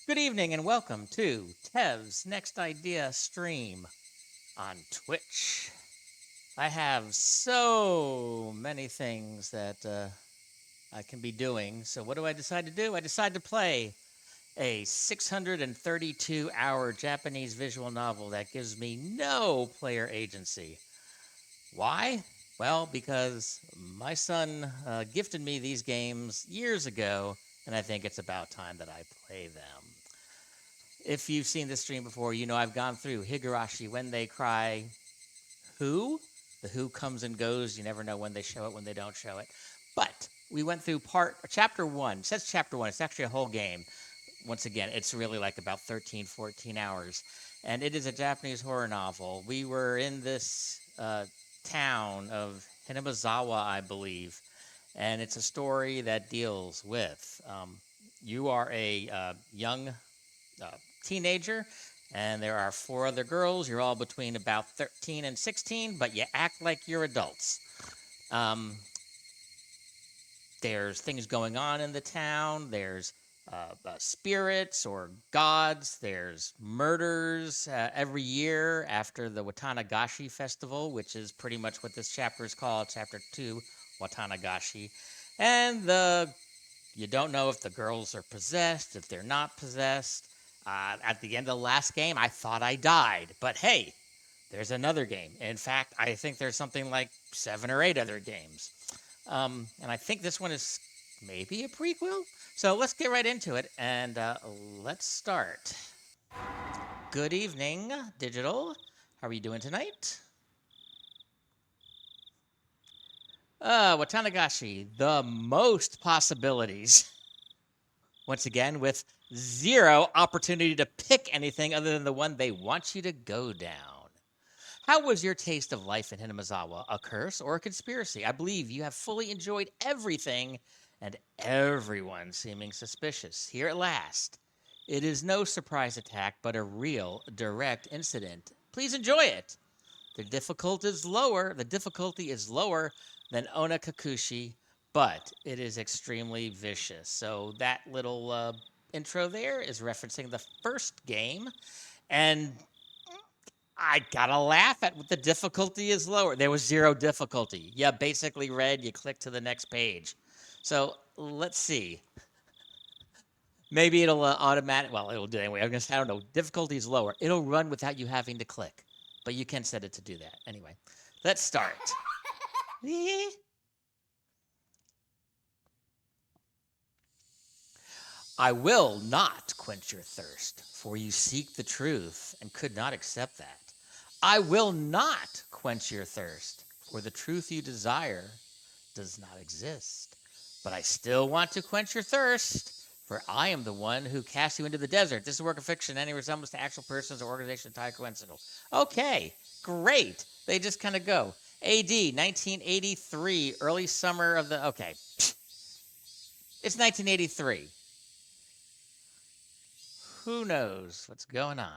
Good evening and welcome to Tev's Next Idea stream on Twitch. I have so many things that I can be doing. So, what do I decide to do? I decide to play a 632-hour Japanese visual novel that gives me no player agency. Why? Well, because my son gifted me these games years ago, and I think it's about time that I play them. If you've seen this stream before, you know I've gone through Higurashi, When They Cry, Who. The Who comes and goes. You never know when they show it, when they don't show it. But we went through chapter one. It says chapter one. It's actually a whole game. Once again, it's really like about 13, 14 hours. And it is a Japanese horror novel. We were in this town of Hinamizawa, I believe. And it's a story that deals with you are a young teenager, and there are four other girls. You're all between about 13 and 16, but you act like you're adults. There's things going on in the town. There's spirits or gods. There's murders every year after the Watanagashi festival, which is pretty much what this chapter is called, Chapter 2, Watanagashi. And you don't know if the girls are possessed, if they're not possessed. At the end of the last game, I thought I died. But hey, there's another game. In fact, I think there's something like 7 or 8 other games. And I think this one is maybe a prequel. So let's get right into it, and let's start. Good evening, Digital. How are you doing tonight? Watanagashi, the most possibilities. Once again, with 0 opportunity to pick anything other than the one they want you to go down. How was your taste of life in Hinamizawa? A curse or a conspiracy? I believe you have fully enjoyed everything and everyone seeming suspicious. Here at last. It is no surprise attack, but a real, direct incident. Please enjoy it. The difficulty is lower than Onakakushi, but it is extremely vicious. So that little intro there is referencing the first game, and I gotta laugh at what the difficulty is lower. There was 0 difficulty. You basically read, you click to the next page. So let's see. Maybe it'll automatic. Well, it'll do anyway. I don't know. Difficulty is lower. It'll run without you having to click, but you can set it to do that. Anyway, let's start. I will not quench your thirst, for you seek the truth and could not accept that. I will not quench your thirst, for the truth you desire does not exist. But I still want to quench your thirst, for I am the one who cast you into the desert. This is a work of fiction. Any resemblance to actual persons or organization entirely coincidental. Okay, great. They just kind of go. AD 1983, early summer of the. Okay. It's 1983. Who knows what's going on?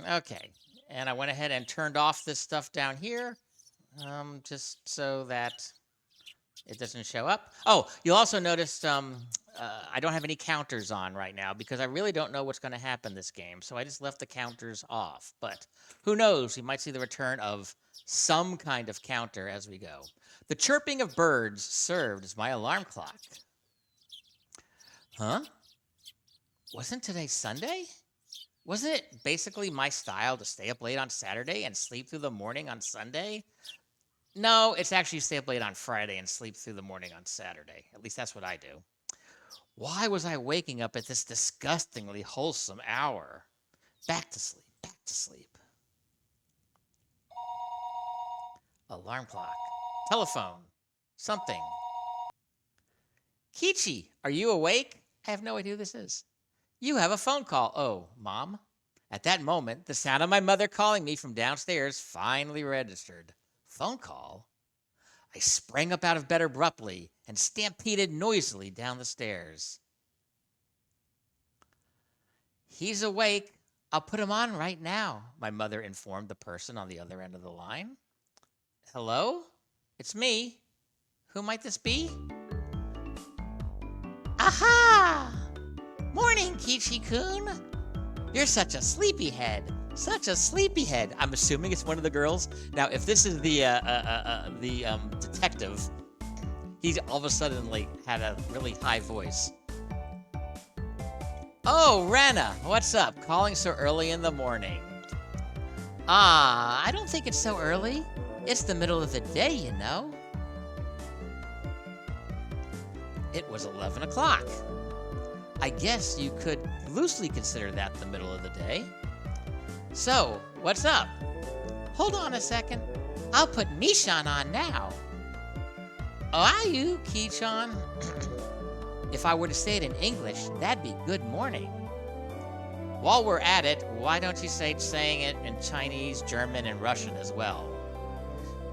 Okay. And I went ahead and turned off this stuff down here, just so that it doesn't show up. Oh, you'll also notice I don't have any counters on right now because I really don't know what's going to happen this game. So I just left the counters off. But who knows? We might see the return of some kind of counter as we go. The chirping of birds served as my alarm clock. Huh? Wasn't today Sunday? Wasn't it basically my style to stay up late on Saturday and sleep through the morning on Sunday? No, it's actually stay up late on Friday and sleep through the morning on Saturday. At least that's what I do. Why was I waking up at this disgustingly wholesome hour? Back to sleep, back to sleep. Alarm clock. Telephone. Something. Keichii, are you awake? I have no idea who this is. You have a phone call. Oh, Mom. At that moment, the sound of my mother calling me from downstairs finally registered. Phone call? I sprang up out of bed abruptly and stampeded noisily down the stairs. He's awake. I'll put him on right now, my mother informed the person on the other end of the line. Hello? It's me. Who might this be? Aha! morning, Keichii-kun. You're such a sleepyhead. Such a sleepyhead. I'm assuming it's one of the girls. Now, if this is the detective, he's all of a sudden like had a really high voice. Oh, Rena, what's up? Calling so early in the morning. I don't think it's so early. It's the middle of the day, you know. It was 11 o'clock. I guess you could loosely consider that the middle of the day. So, what's up? Hold on a second. I'll put Mishan on now. Oh, are you, Keichii? If I were to say it in English, that'd be good morning. While we're at it, why don't you saying it in Chinese, German, and Russian as well?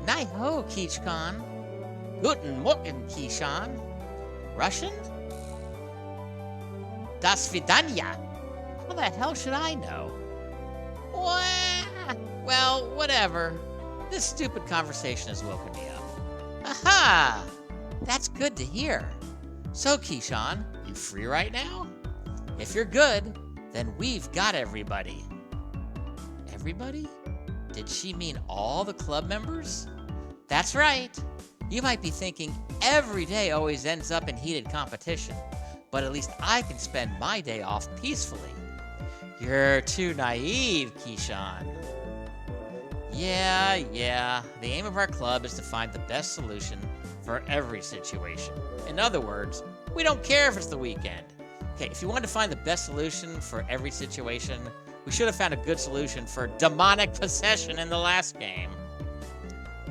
Nai ho, Keichii. Guten Morgen, Keichii. Russian? Das Vidanya. How the hell should I know? Well, whatever. This stupid conversation has woken me up. Aha! That's good to hear. So, Keichii, you free right now? If you're good, then we've got everybody. Everybody? Did she mean all the club members? That's right. You might be thinking every day always ends up in heated competition, but at least I can spend my day off peacefully. You're too naive, Keichii. Yeah. The aim of our club is to find the best solution for every situation. In other words, we don't care if it's the weekend. Okay, if you want to find the best solution for every situation, we should have found a good solution for demonic possession in the last game.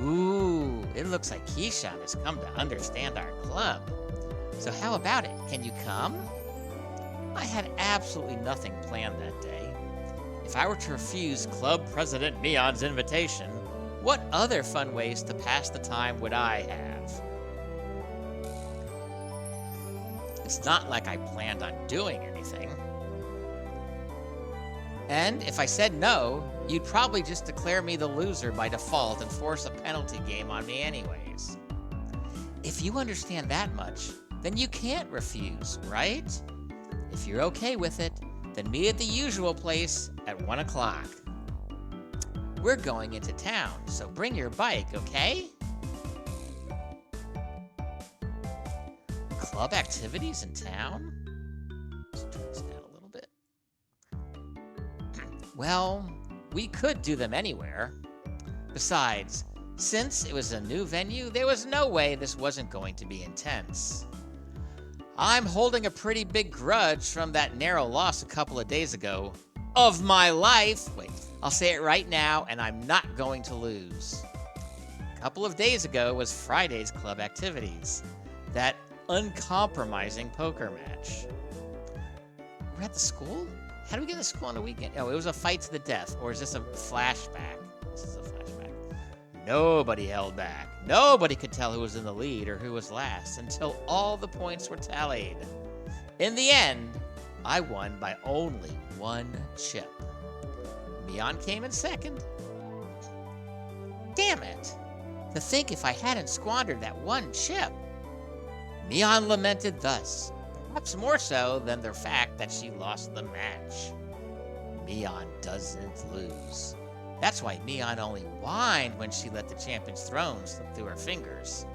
Ooh, it looks like Keichii has come to understand our club. So how about it? Can you come? I had absolutely nothing planned that day. If I were to refuse Club President Mion's invitation, what other fun ways to pass the time would I have? It's not like I planned on doing anything. And if I said no, you'd probably just declare me the loser by default and force a penalty game on me anyways. If you understand that much, then you can't refuse, right? If you're okay with it, then meet at the usual place at 1 o'clock. We're going into town, so bring your bike, okay? Club activities in town? Let's turn this down a little bit. Well, we could do them anywhere. Besides, since it was a new venue, there was no way this wasn't going to be intense. I'm holding a pretty big grudge from that narrow loss a couple of days ago. Of my life! Wait, I'll say it right now, and I'm not going to lose. A couple of days ago was Friday's club activities. That uncompromising poker match. We're at the school? How do we get to school on the weekend? Oh, it was a fight to the death. Or is this a flashback? This is a flashback. Nobody held back. Nobody could tell who was in the lead or who was last until all the points were tallied. In the end, I won by only 1 chip. Mion came in second. Damn it! To think if I hadn't squandered that 1 chip. Mion lamented thus, perhaps more so than the fact that she lost the match. Mion doesn't lose. That's why Mion only whined when she let the champion's throne slip through her fingers.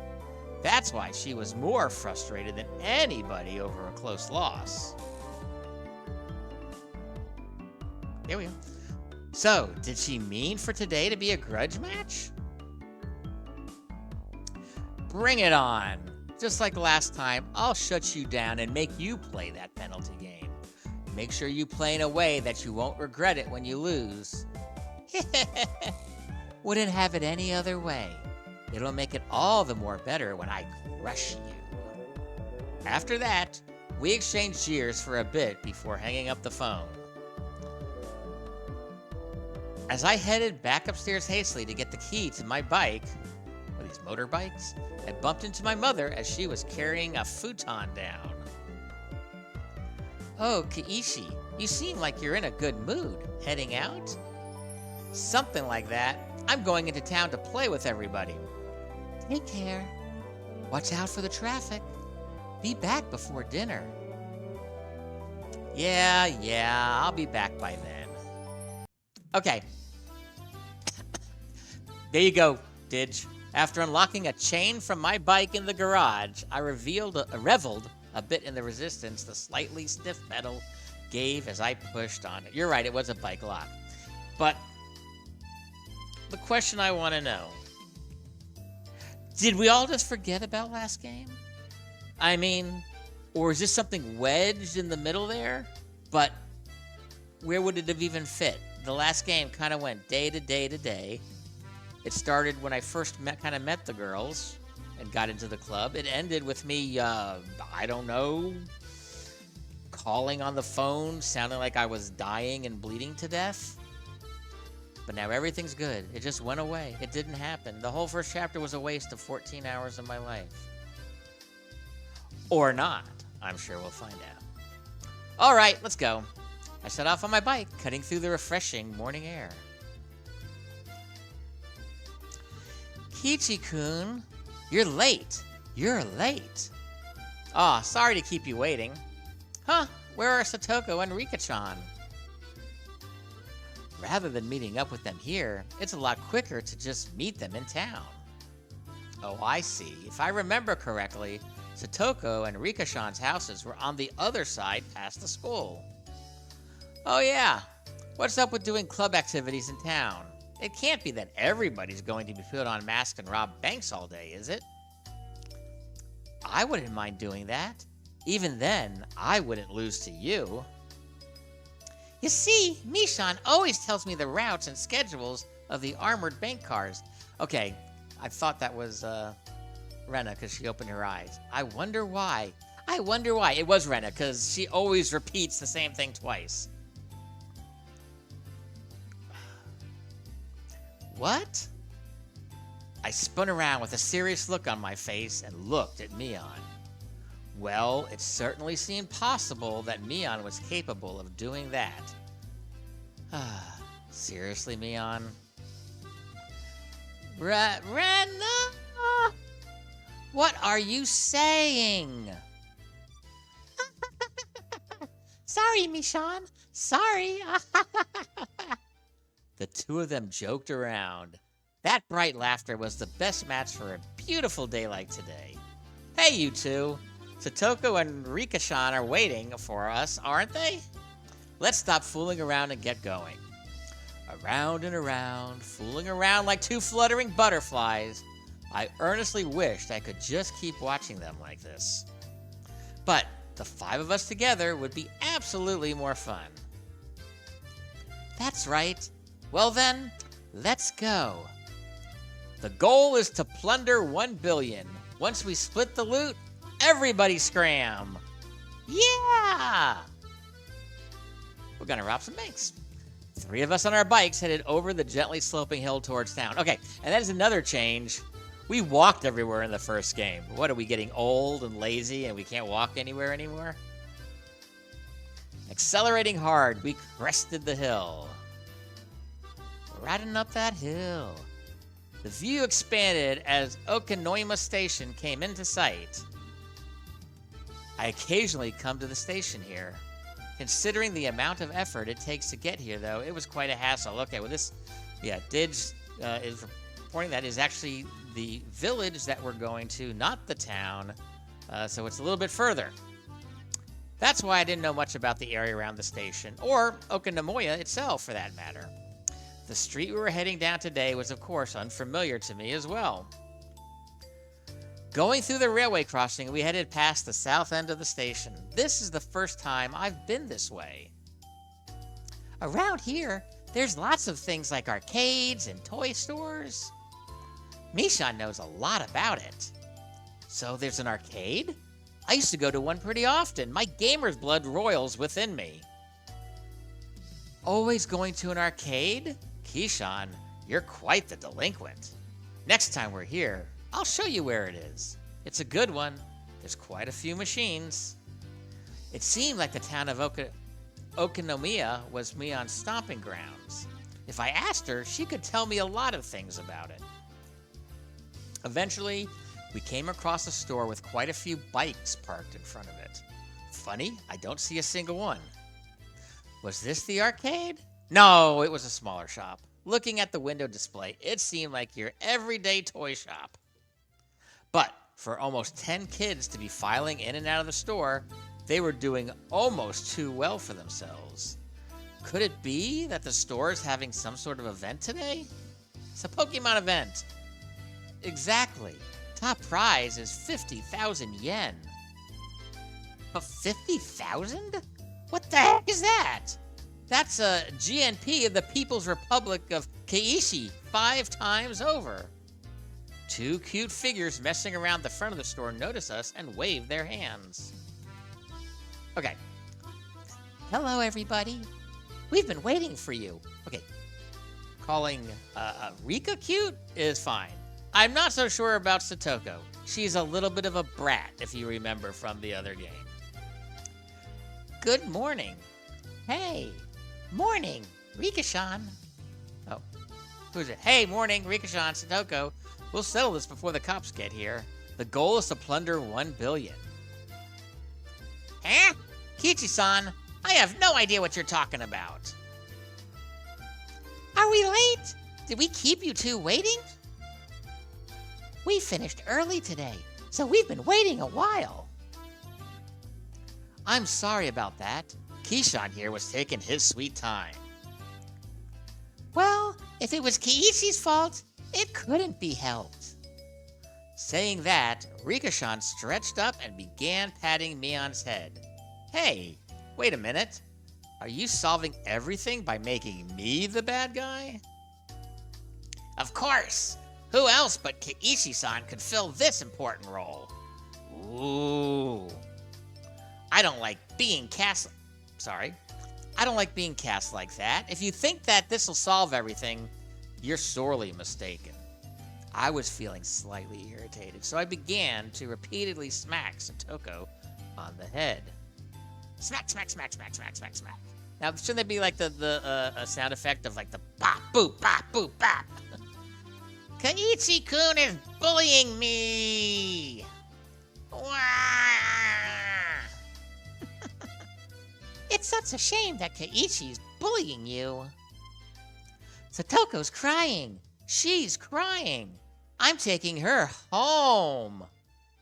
That's why she was more frustrated than anybody over a close loss. There we go. So, did she mean for today to be a grudge match? Bring it on. Just like last time, I'll shut you down and make you play that penalty game. Make sure you play in a way that you won't regret it when you lose. Wouldn't have it any other way. It'll make it all the more better when I crush you. After that, we exchanged jeers for a bit before hanging up the phone. As I headed back upstairs hastily to get the key to my bike, what are these motorbikes? I bumped into my mother as she was carrying a futon down. Oh, Keichii, you seem like you're in a good mood. Heading out? Something like that. I'm going into town to play with everybody. Take care. Watch out for the traffic. Be back before dinner. Yeah, I'll be back by then. Okay, there you go, Didge. After unlocking a chain from my bike in the garage, I reveled a bit in the resistance the slightly stiff metal gave as I pushed on it. You're right, it was a bike lock. But the question I want to know, did we all just forget about last game? I mean, or is this something wedged in the middle there? But where would it have even fit? The last game kind of went day to day to day. It started when I first met the girls and got into the club. It ended with me, I don't know, calling on the phone, sounding like I was dying and bleeding to death. But now everything's good. It just went away. It didn't happen. The whole first chapter was a waste of 14 hours of my life. Or not. I'm sure we'll find out. All right, let's go. I set off on my bike, cutting through the refreshing morning air. Keichii-kun, you're late. You're late. Aw, sorry to keep you waiting. Huh, where are Satoko and Rika-chan? Rather than meeting up with them here, it's a lot quicker to just meet them in town. Oh, I see. If I remember correctly, Satoko and Rika-chan's houses were on the other side past the school. Oh yeah, what's up with doing club activities in town? It can't be that everybody's going to be put on masks and rob banks all day, is it? I wouldn't mind doing that. Even then, I wouldn't lose to you. You see, Mishan always tells me the routes and schedules of the armored bank cars. Okay, I thought that was Rena because she opened her eyes. I wonder why. It was Rena because she always repeats the same thing twice. What? I spun around with a serious look on my face and looked at Mion. Well, it certainly seemed possible that Mion was capable of doing that. Seriously, Mion? Rena? What are you saying? Sorry, Mishan. Sorry. The two of them joked around. That bright laughter was the best match for a beautiful day like today. Hey, you two. Satoko and Rika-chan are waiting for us, aren't they? Let's stop fooling around and get going. Around and around, fooling around like two fluttering butterflies. I earnestly wished I could just keep watching them like this. But the five of us together would be absolutely more fun. That's right. Well then, let's go. The goal is to plunder 1 billion. Once we split the loot, everybody scram. Yeah! We're gonna rob some banks. 3 of us on our bikes headed over the gently sloping hill towards town. Okay, and that is another change. We walked everywhere in the first game. What, are we getting old and lazy and we can't walk anywhere anymore? Accelerating hard, we crested the hill. Riding up that hill. The view expanded as Okinoima Station came into sight. I occasionally come to the station here. Considering the amount of effort it takes to get here, though, it was quite a hassle. Okay, well Didge is reporting that is actually the village that we're going to, not the town. So it's a little bit further. That's why I didn't know much about the area around the station, or Okinamoya itself, for that matter. The street we were heading down today was, of course, unfamiliar to me as well. Going through the railway crossing, we headed past the south end of the station. This is the first time I've been this way. Around here, there's lots of things like arcades and toy stores. Mishan knows a lot about it. So there's an arcade? I used to go to one pretty often. My gamer's blood roils within me. Always going to an arcade? Keishan, you're quite the delinquent. Next time we're here, I'll show you where it is. It's a good one. There's quite a few machines. It seemed like the town of Okinomiya was Mion's stomping grounds. If I asked her, she could tell me a lot of things about it. Eventually, we came across a store with quite a few bikes parked in front of it. Funny, I don't see a single one. Was this the arcade? No, it was a smaller shop. Looking at the window display, it seemed like your everyday toy shop. But for almost 10 kids to be filing in and out of the store, they were doing almost too well for themselves. Could it be that the store is having some sort of event today? It's a Pokemon event. Exactly. Top prize is 50,000 yen. But 50,000? What the heck is that? That's a GNP of the People's Republic of Keichii 5 times over. 2 cute figures messing around the front of the store notice us and wave their hands. Okay. Hello, everybody. We've been waiting for you. Okay. Calling Rika cute is fine. I'm not so sure about Satoko. She's a little bit of a brat, if you remember from the other game. Good morning. Hey. Morning, Rika-san. Oh. Who's it? Hey, morning, Rika-san, Satoko. We'll settle this before the cops get here. The goal is to plunder 1 billion. Huh? Keichii-san, I have no idea what you're talking about. Are we late? Did we keep you two waiting? We finished early today, so we've been waiting a while. I'm sorry about that. Keishan here was taking his sweet time. Well, if it was Keiichi's fault, it couldn't be helped. Saying that, Rika-san stretched up and began patting Mion's head. Hey, wait a minute. Are you solving everything by making me the bad guy? Of course. Who else but Keiichi-san could fill this important role? Ooh. I don't like being cast like that. If you think that this'll solve everything, you're sorely mistaken. I was feeling slightly irritated, so I began to repeatedly smack Satoko on the head. Smack, smack, smack, smack, smack, smack, smack. Now, shouldn't there be like the sound effect of like the bop, boop, bop, boop, bop? Keiichi-kun is bullying me! Wah! It's such a shame that Keiichi's bullying you. Satoko's crying. She's crying. I'm taking her home.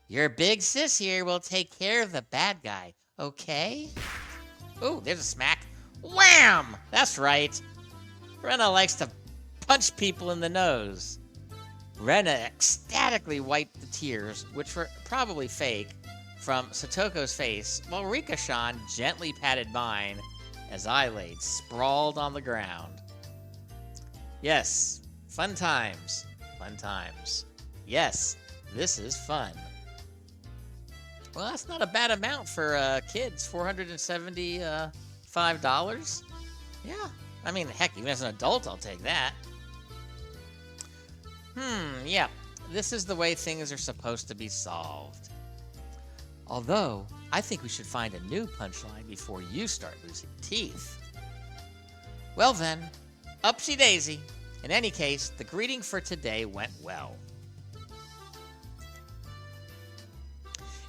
Your big sis here will take care of the bad guy, okay? Ooh, there's a smack. Wham! That's right. Rena likes to punch people in the nose. Rena ecstatically wiped the tears, which were probably fake, from Satoko's face, while Rika-san gently patted mine as I laid sprawled on the ground. Yes, fun times. Fun times. Yes, this is fun. Well, that's not a bad amount for kids, $475. Yeah, I mean, heck, even as an adult, I'll take that. Yeah, this is the way things are supposed to be solved. Although, I think we should find a new punchline before you start losing teeth. Well then, upsy daisy. In any case, the greeting for today went well.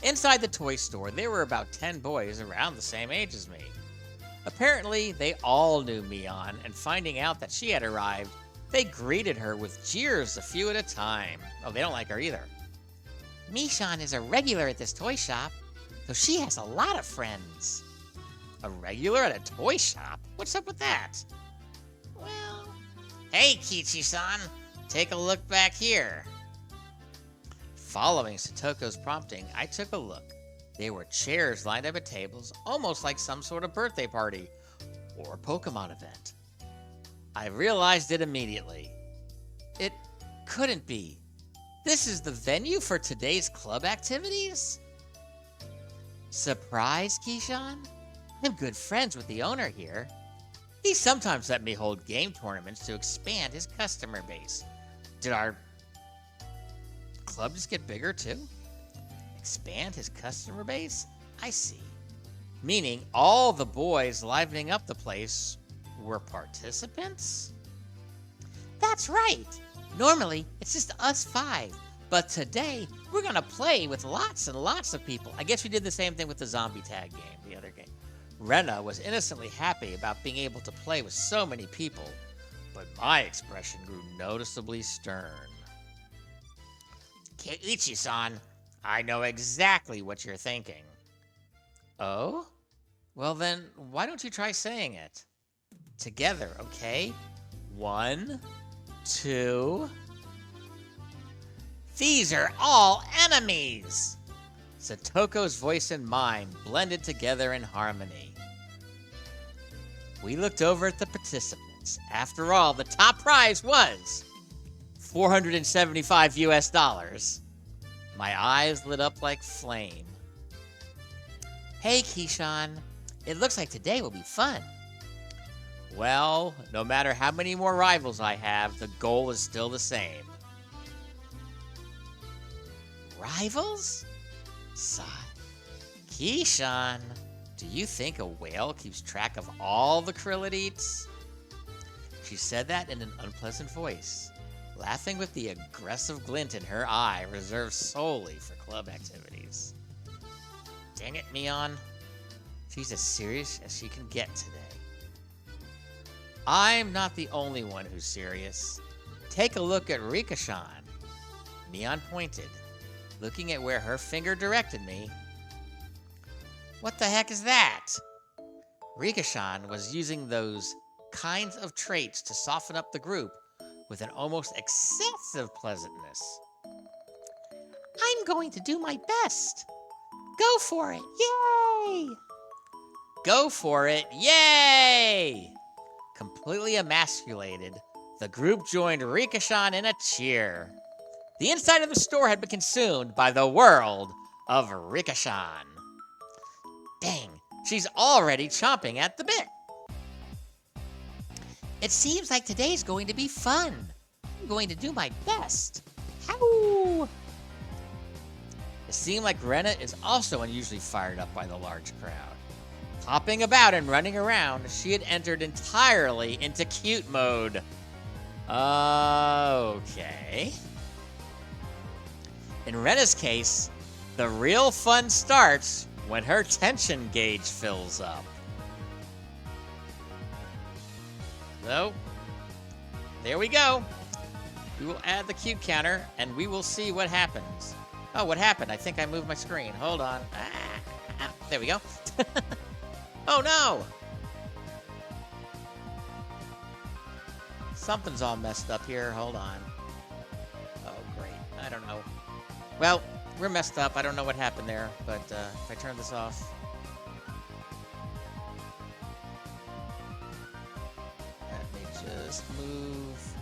Inside the toy store, there were about 10 boys around the same age as me. Apparently, they all knew Mion, and finding out that she had arrived, they greeted her with jeers a few at a time. Oh, they don't like her either. Mishan is a regular at this toy shop, so she has a lot of friends. A regular at a toy shop? What's up with that? Well, hey, Keiichi-san, take a look back here. Following Satoko's prompting, I took a look. There were chairs lined up at tables, almost like some sort of birthday party or Pokemon event. I realized it immediately. It couldn't be. This is the venue for today's club activities? Surprise, Keishan? I'm good friends with the owner here. He sometimes let me hold game tournaments to expand his customer base. Did our club just get bigger too? Expand his customer base? I see. Meaning all the boys livening up the place were participants? That's right. Normally, it's just us 5. But today, we're going to play with lots and lots of people. I guess we did the same thing with the zombie tag game, the other game. Rena was innocently happy about being able to play with so many people, but my expression grew noticeably stern. Keiichi-san, I know exactly what you're thinking. Oh? Well then, why don't you try saying it? Together, okay? 1, 2... These are all enemies! Satoko's voice and mine blended together in harmony. We looked over at the participants. After all, the top prize was $475 US. My eyes lit up like flame. Hey, Keishan, it looks like today will be fun. Well, no matter how many more rivals I have, the goal is still the same. Rivals? Sigh. Keishan, do you think a whale keeps track of all the krill it eats? She said that in an unpleasant voice, laughing with the aggressive glint in her eye reserved solely for club activities. Dang it, Mion. She's as serious as she can get today. I'm not the only one who's serious. Take a look at Rika-shan. Mion pointed, looking at where her finger directed me. What the heck is that? Rika-shan was using those kinds of traits to soften up the group with an almost excessive pleasantness. I'm going to do my best. Go for it, yay! Go for it, yay! Completely emasculated, the group joined Rika-shan in a cheer. The inside of the store had been consumed by the world of Rika-shan. Dang, she's already chomping at the bit. It seems like today's going to be fun. I'm going to do my best. How? It seemed like Rena is also unusually fired up by the large crowd. Hopping about and running around, she had entered entirely into cute mode. Okay. In Rena's case, the real fun starts when her tension gauge fills up. So, there we go. We will add the cute counter, and we will see what happens. Oh, what happened? I think I moved my screen. Hold on. There we go. Oh, no! Something's all messed up here. Hold on. Oh, great. I don't know. Well, we're messed up. I don't know what happened there, but if I turn this off... Let me just move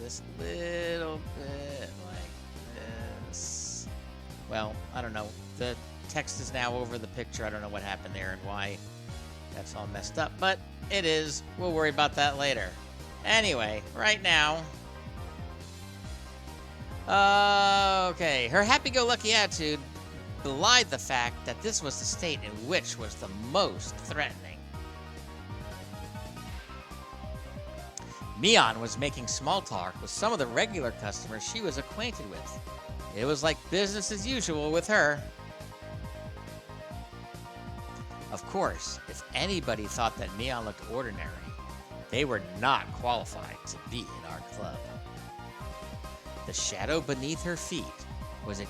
this little bit like this. Well, I don't know. The text is now over the picture. I don't know what happened there and why that's all messed up, but it is. We'll worry about that later. Anyway, right now... Okay, her happy-go-lucky attitude belied the fact that this was the state in which was the most threatening. Mion was making small talk with some of the regular customers she was acquainted with. It was like business as usual with her. Of course, if anybody thought that Mion looked ordinary, they were not qualified to be in our club. The shadow beneath her feet was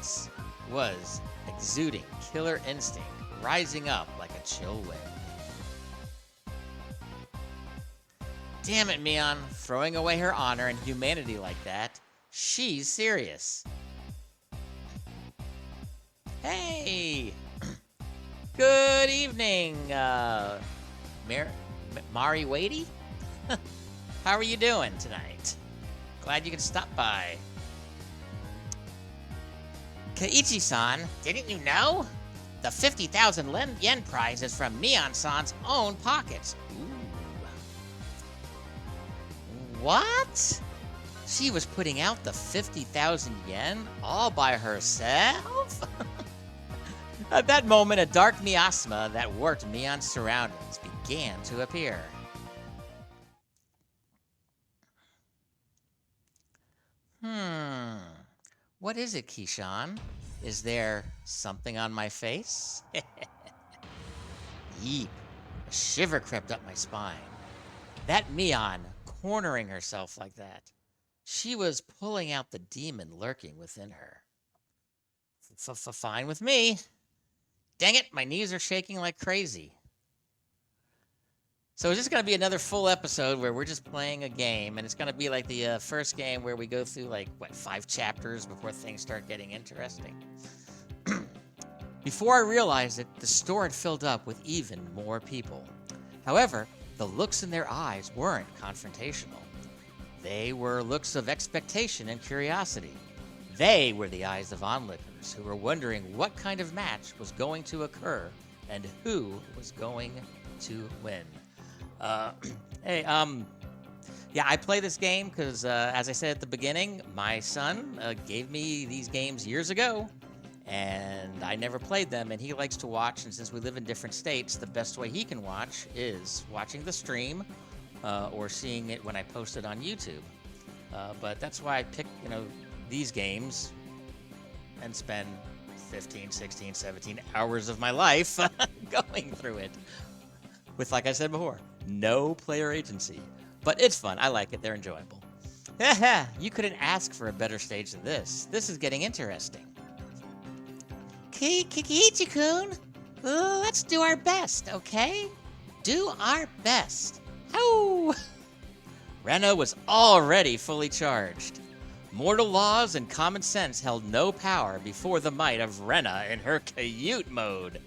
exuding killer instinct, rising up like a chill wind. Damn it, Mion, throwing away her honor and humanity like that. She's serious. Hey! Good evening, Mari Wadey? How are you doing tonight? Glad you could stop by. Keiichi-san, didn't you know? The 50,000 yen prize is from Mion-san's own pockets. Ooh. What? She was putting out the 50,000 yen all by herself? At that moment, a dark miasma that worked Mion's surroundings began to appear. What is it, Keishan? Is there something on my face? Yeep. A shiver crept up my spine. That Mion cornering herself like that. She was pulling out the demon lurking within her. Fine with me. Dang it, my knees are shaking like crazy. So it's just going to be another full episode where we're just playing a game, and it's going to be like the first game where we go through like, 5 chapters before things start getting interesting. Before I realized it, the store had filled up with even more people. However, the looks in their eyes weren't confrontational. They were looks of expectation and curiosity. They were the eyes of onlookers who were wondering what kind of match was going to occur and who was going to win. Yeah, I play this game because, as I said at the beginning, my son gave me these games years ago, and I never played them, and he likes to watch, and since we live in different states, the best way he can watch is watching the stream or seeing it when I post it on YouTube. But that's why I picked, these games and spend 15, 16, 17 hours of my life going through it. With, like I said before, no player agency. But it's fun. I like it. They're enjoyable. You couldn't ask for a better stage than this. This is getting interesting. Keichii-kun, let's do our best, okay? Do our best. Ho! Rena was already fully charged. Mortal laws and common sense held no power before the might of Rena in her cute mode.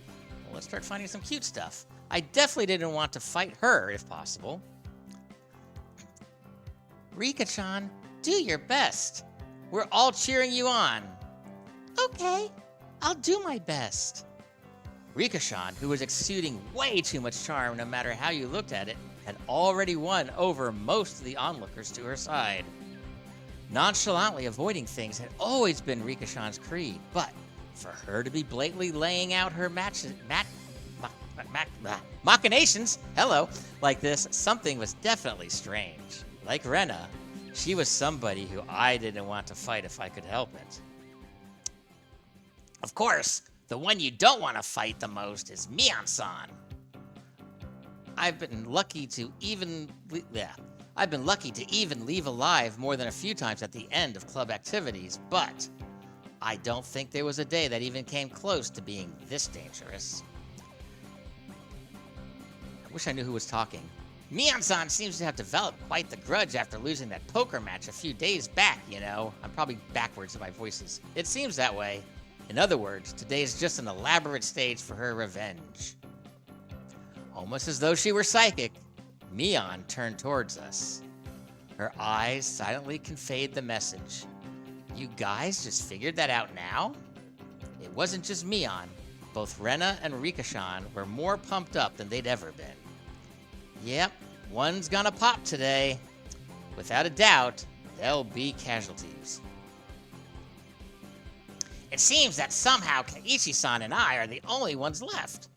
Well, let's start finding some cute stuff. I definitely didn't want to fight her, if possible. Rika-chan, do your best. We're all cheering you on. Okay, I'll do my best. Rika-chan, who was exuding way too much charm no matter how you looked at it, had already won over most of the onlookers to her side. Nonchalantly avoiding things had always been Rika-chan's creed, but for her to be blatantly laying out her machinations, like this, something was definitely strange. Like Rena, she was somebody who I didn't want to fight if I could help it. Of course, the one you don't want to fight the most is Mion-san. I've been lucky to even leave alive more than a few times at the end of club activities, but I don't think there was a day that even came close to being this dangerous. I wish I knew who was talking. Mion-san seems to have developed quite the grudge after losing that poker match a few days back, I'm probably backwards in my voices. It seems that way. In other words, today is just an elaborate stage for her revenge. Almost as though she were psychic, Mion turned towards us. Her eyes silently conveyed the message. You guys just figured that out now? It wasn't just Mion. Both Rena and Rika-chan were more pumped up than they'd ever been. Yep, one's gonna pop today. Without a doubt, there'll be casualties. It seems that somehow Keichii-san and I are the only ones left.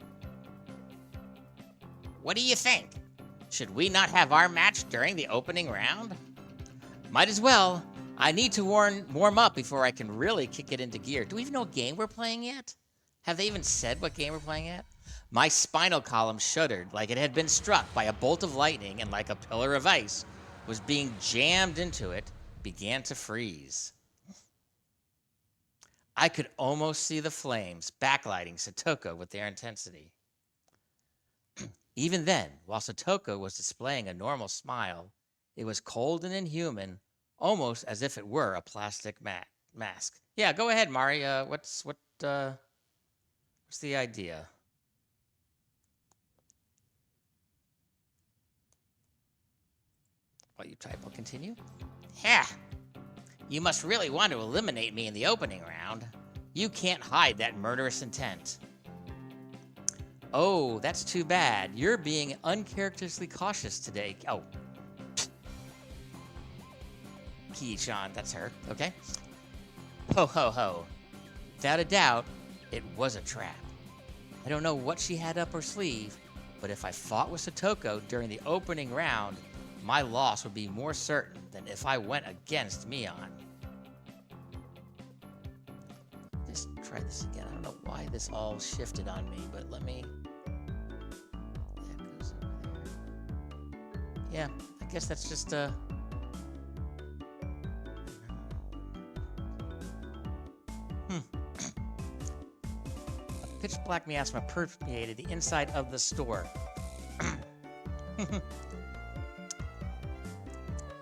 What do you think? Should we not have our match during the opening round? Might as well. I need to warm up before I can really kick it into gear. Do we even know what game we're playing yet? Have they even said what game we're playing yet? My spinal column shuddered like it had been struck by a bolt of lightning and like a pillar of ice was being jammed into it, began to freeze. I could almost see the flames backlighting Satoko with their intensity. Even then, while Satoko was displaying a normal smile, it was cold and inhuman, almost as if it were a plastic mask. Yeah, go ahead, Mari. What's the idea? While you type, I'll continue. Yeah. You must really want to eliminate me in the opening round. You can't hide that murderous intent. Oh, that's too bad. You're being uncharacteristically cautious today. Oh. Keichii-chan, that's her, okay? Ho, ho, ho. Without a doubt, it was a trap. I don't know what she had up her sleeve, but if I fought with Satoko during the opening round, my loss would be more certain than if I went against Mion. Just try this again. I don't know why this all shifted on me, but let me... yeah, I guess that's just a pitch black miasma permeated the inside of the store.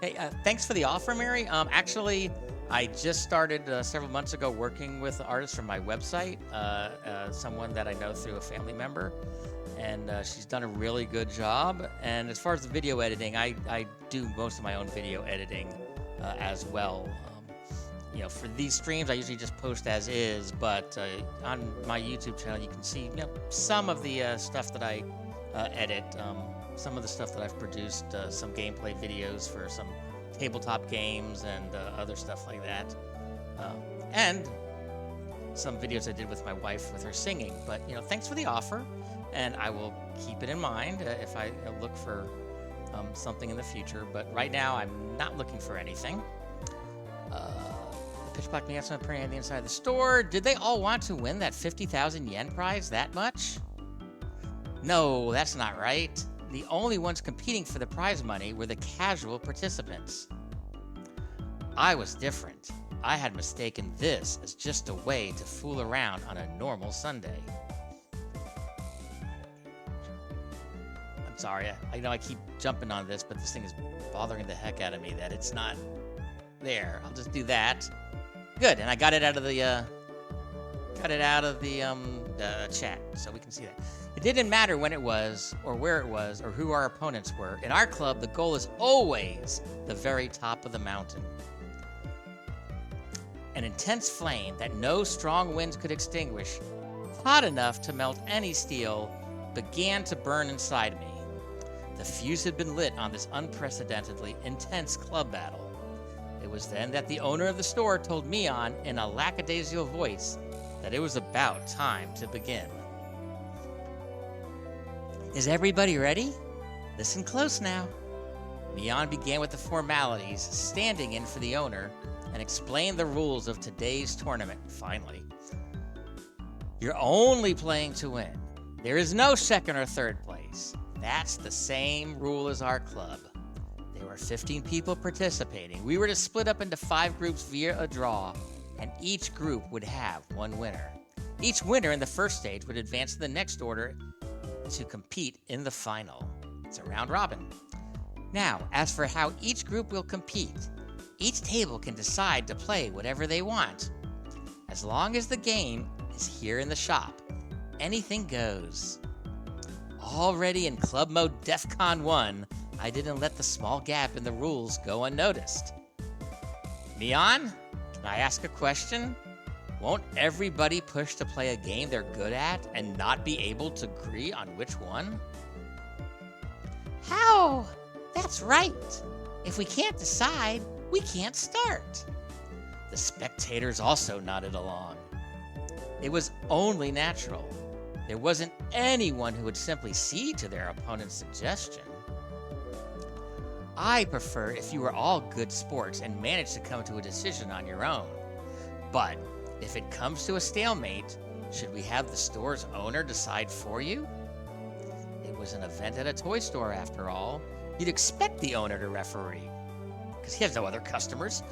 Hey, thanks for the offer, Mary. Actually, I just started several months ago working with artists from my website, someone that I know through a family member, and she's done a really good job. And as far as the video editing, I do most of my own video editing as well. For these streams, I usually just post as is, but on my YouTube channel, you can see some of the stuff that I edit. Some of the stuff that I've produced, some gameplay videos for some tabletop games and other stuff like that. And some videos I did with my wife with her singing. But, thanks for the offer, and I will keep it in mind if I look for something in the future. But right now, I'm not looking for anything. Pitch Black Miasma appearing on the inside of the store. Did they all want to win that 50,000 yen prize that much? No, that's not right. The only ones competing for the prize money were the casual participants. I was different. I had mistaken this as just a way to fool around on a normal Sunday. I'm sorry, I know I keep jumping on this, but this thing is bothering the heck out of me that it's not there. I'll just do that. Good, and I got it out of the chat, so we can see that. It didn't matter when it was, or where it was, or who our opponents were. In our club, the goal is always the very top of the mountain. An intense flame that no strong winds could extinguish, hot enough to melt any steel, began to burn inside me. The fuse had been lit on this unprecedentedly intense club battle. It was then that the owner of the store told Mion in a lackadaisical voice that it was about time to begin. Is everybody ready? Listen close now. Mion began with the formalities, standing in for the owner, and explained the rules of today's tournament, finally. You're only playing to win. There is no second or third place. That's the same rule as our club. There were 15 people participating. We were to split up into 5 groups via a draw, and each group would have one winner. Each winner in the first stage would advance to the next order to compete in the final. It's a round robin. Now, as for how each group will compete, each table can decide to play whatever they want. As long as the game is here in the shop, anything goes. Already in club mode DEFCON 1, I didn't let the small gap in the rules go unnoticed. Mion, can I ask a question? Won't everybody push to play a game they're good at and not be able to agree on which one? How? That's right. If we can't decide, we can't start. The spectators also nodded along. It was only natural. There wasn't anyone who would simply cede to their opponent's suggestion. I prefer if you were all good sports and managed to come to a decision on your own. But if it comes to a stalemate, should we have the store's owner decide for you? It was an event at a toy store after all. You'd expect the owner to referee, because he has no other customers.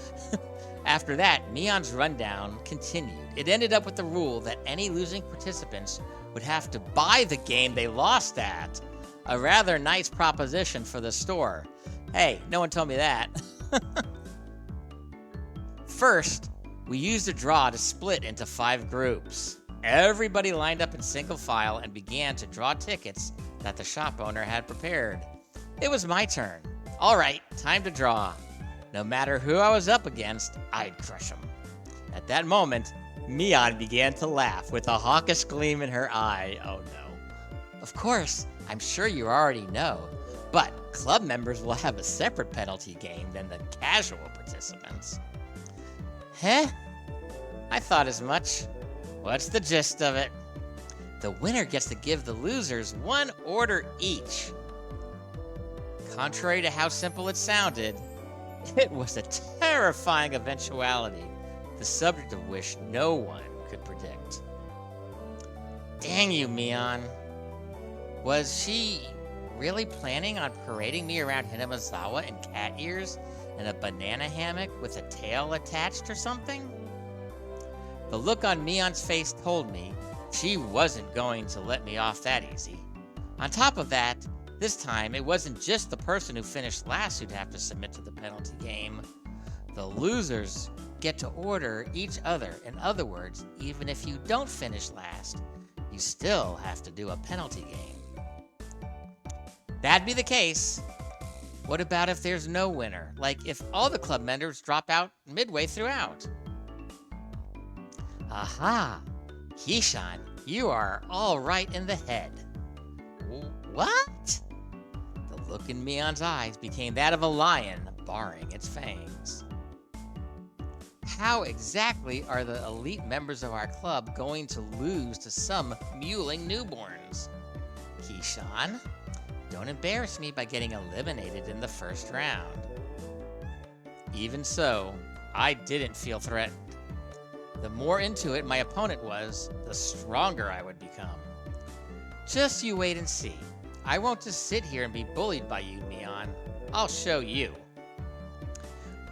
After that, Mion's rundown continued. It ended up with the rule that any losing participants would have to buy the game they lost at. A rather nice proposition for the store. Hey, no one told me that. First, we used a draw to split into 5 groups. Everybody lined up in single file and began to draw tickets that the shop owner had prepared. It was my turn. All right, time to draw. No matter who I was up against, I'd crush him. At that moment, Mion began to laugh with a hawkish gleam in her eye. Oh no. Of course, I'm sure you already know, but club members will have a separate penalty game than the casual participants. Huh? I thought as much. What's the gist of it? The winner gets to give the losers 1 order each. Contrary to how simple it sounded, it was a terrifying eventuality, the subject of which no one could predict. Dang you, Mion. Was she really planning on parading me around Hinamazawa in cat ears and a banana hammock with a tail attached or something? The look on Mion's face told me she wasn't going to let me off that easy. On top of that, this time it wasn't just the person who finished last who'd have to submit to the penalty game. The losers get to order each other. In other words, even if you don't finish last, you still have to do a penalty game. That'd be the case. What about if there's no winner? Like if all the club members drop out midway throughout? Aha! Keishan, you are all right in the head. What? The look in Mion's eyes became that of a lion baring its fangs. How exactly are the elite members of our club going to lose to some mewling newborns? Keishan, don't embarrass me by getting eliminated in the first round. Even so, I didn't feel threatened. The more into it my opponent was, the stronger I would become. Just you wait and see. I won't just sit here and be bullied by you, Mion. I'll show you.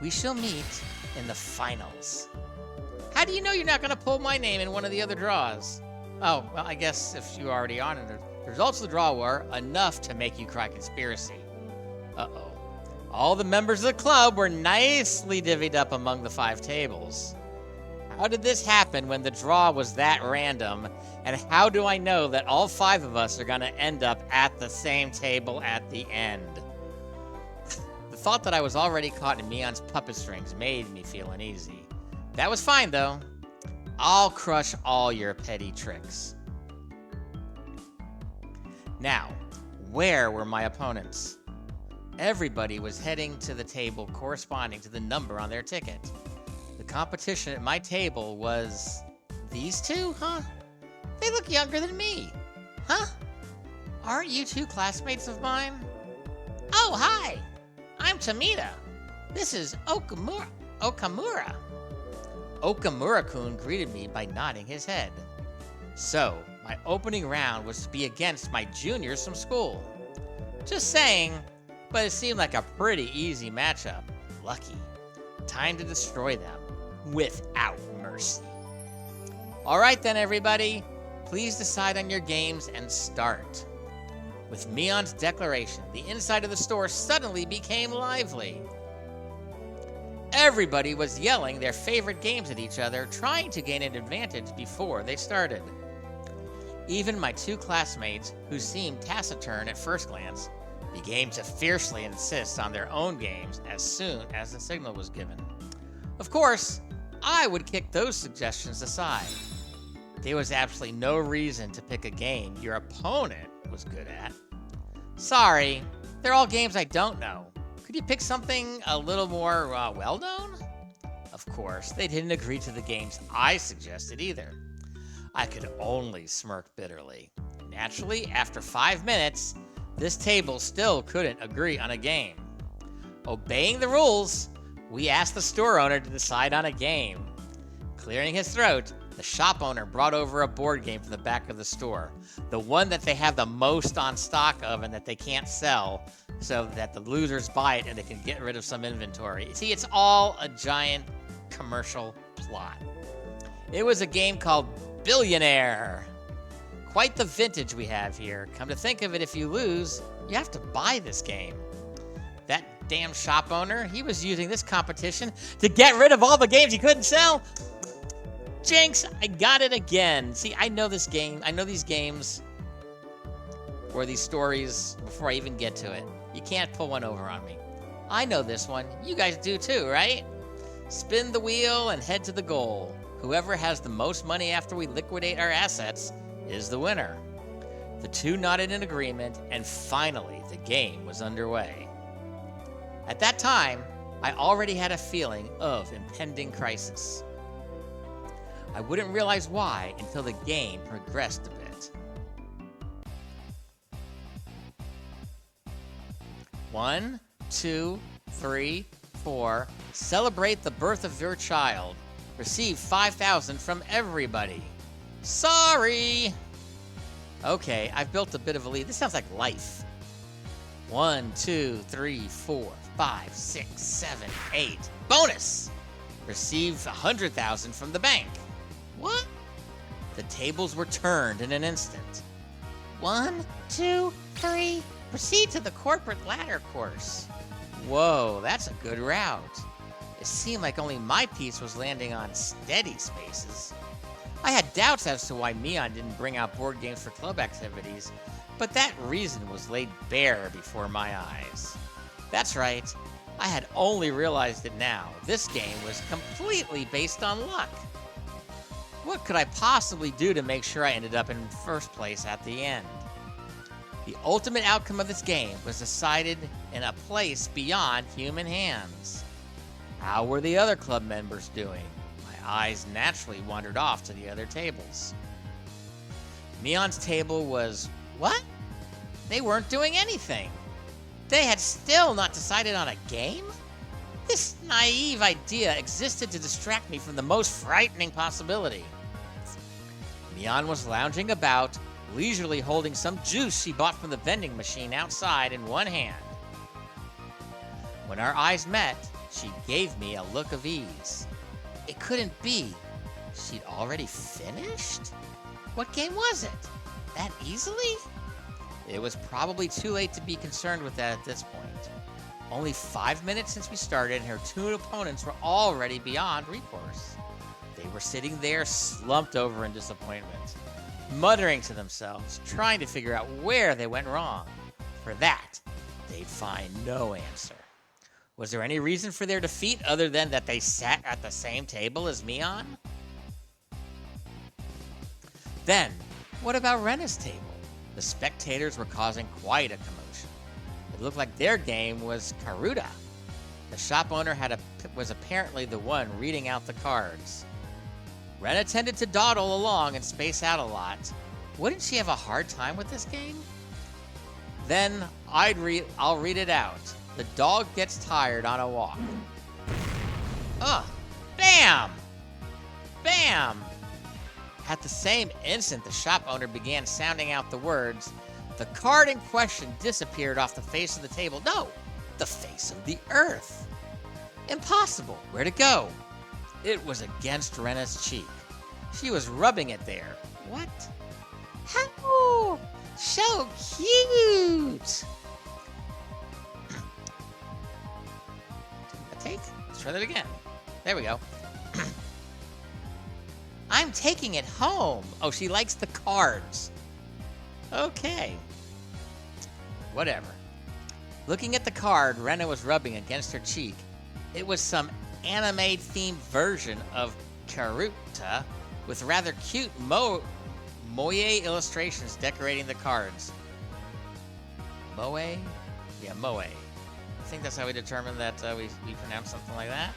We shall meet in the finals. How do you know you're not going to pull my name in one of the other draws? Oh, well, I guess if you already on it, the results of the draw were enough to make you cry conspiracy. Uh-oh. All the members of the club were nicely divvied up among the 5 tables. How did this happen when the draw was that random? And how do I know that all 5 of us are going to end up at the same table at the end? The thought that I was already caught in Mion's puppet strings made me feel uneasy. That was fine, though. I'll crush all your petty tricks. Now, where were my opponents? Everybody was heading to the table corresponding to the number on their ticket. The competition at my table was... These two, huh? They look younger than me. Huh? Aren't you 2 classmates of mine? Oh, hi! I'm Tomita. This is Okamura. Okamura-kun greeted me by nodding his head. So, my opening round was to be against my juniors from school. Just saying, but it seemed like a pretty easy matchup. Lucky. Time to destroy them without mercy. Alright then, everybody. Please decide on your games and start. With Mion's declaration, the inside of the store suddenly became lively. Everybody was yelling their favorite games at each other, trying to gain an advantage before they started. Even my 2 classmates, who seemed taciturn at first glance, began to fiercely insist on their own games as soon as the signal was given. Of course, I would kick those suggestions aside. There was absolutely no reason to pick a game your opponent was good at. Sorry, they're all games I don't know. Could you pick something a little more well-known? Of course, they didn't agree to the games I suggested either. I could only smirk bitterly. Naturally, after 5 minutes, this table still couldn't agree on a game. Obeying the rules, we asked the store owner to decide on a game. Clearing his throat, the shop owner brought over a board game from the back of the store. The one that they have the most on stock of and that they can't sell, so that the losers buy it and they can get rid of some inventory. See, it's all a giant commercial plot. It was a game called Billionaire. Quite the vintage we have here. Come to think of it, if you lose, you have to buy this game. That damn shop owner, he was using this competition to get rid of all the games he couldn't sell. Jinx, I got it again. See, I know this game. I know these games or these stories before I even get to it. You can't pull one over on me. I know this one. You guys do too, right? Spin the wheel and head to the goal. Whoever has the most money after we liquidate our assets is the winner. The 2 nodded in agreement, and finally the game was underway. At that time, I already had a feeling of impending crisis. I wouldn't realize why until the game progressed a bit. 1, 2, 3, 4. Celebrate the birth of your child. Receive 5,000 from everybody. Sorry! Okay, I've built a bit of a lead. This sounds like life. 1, 2, 3, 4, 5, 6, 7, 8. Bonus! Receive 100,000 from the bank. What? The tables were turned in an instant. 1, 2, 3. Proceed to the corporate ladder course. Whoa, that's a good route. It seemed like only my piece was landing on steady spaces. I had doubts as to why Mion didn't bring out board games for club activities, but that reason was laid bare before my eyes. That's right, I had only realized it now. This game was completely based on luck. What could I possibly do to make sure I ended up in first place at the end? The ultimate outcome of this game was decided in a place beyond human hands. How were the other club members doing? My eyes naturally wandered off to the other tables. Mion's table was, what? They weren't doing anything. They had still not decided on a game? This naive idea existed to distract me from the most frightening possibility. Mion was lounging about, leisurely holding some juice she bought from the vending machine outside in one hand. When our eyes met, she gave me a look of ease. It couldn't be. She'd already finished? What game was it? That easily? It was probably too late to be concerned with that at this point. Only 5 minutes since we started, and her two opponents were already beyond recourse. They were sitting there slumped over in disappointment, muttering to themselves, trying to figure out where they went wrong. For that, they'd find no answer. Was there any reason for their defeat other than that they sat at the same table as Mion? Then, what about Rena's table? The spectators were causing quite a commotion. It looked like their game was Karuta. The shop owner was apparently the one reading out the cards. Rena tended to dawdle along and space out a lot. Wouldn't she have a hard time with this game? Then I'll read it out. The dog gets tired on a walk. Ugh! Bam! Bam! At the same instant the shop owner began sounding out the words, the card in question disappeared off the face of the table. No! The face of the earth! Impossible! Where'd it go? It was against Rena's cheek. She was rubbing it there. What? How? So cute! Take? Let's try that again. There we go. I'm taking it home. Oh, she likes the cards. Okay. Whatever. Looking at the card Rena was rubbing against her cheek, it was some anime-themed version of Karuta with rather cute moe illustrations decorating the cards. Moe? Yeah, moe. I think that's how we determined that we pronounced something like that.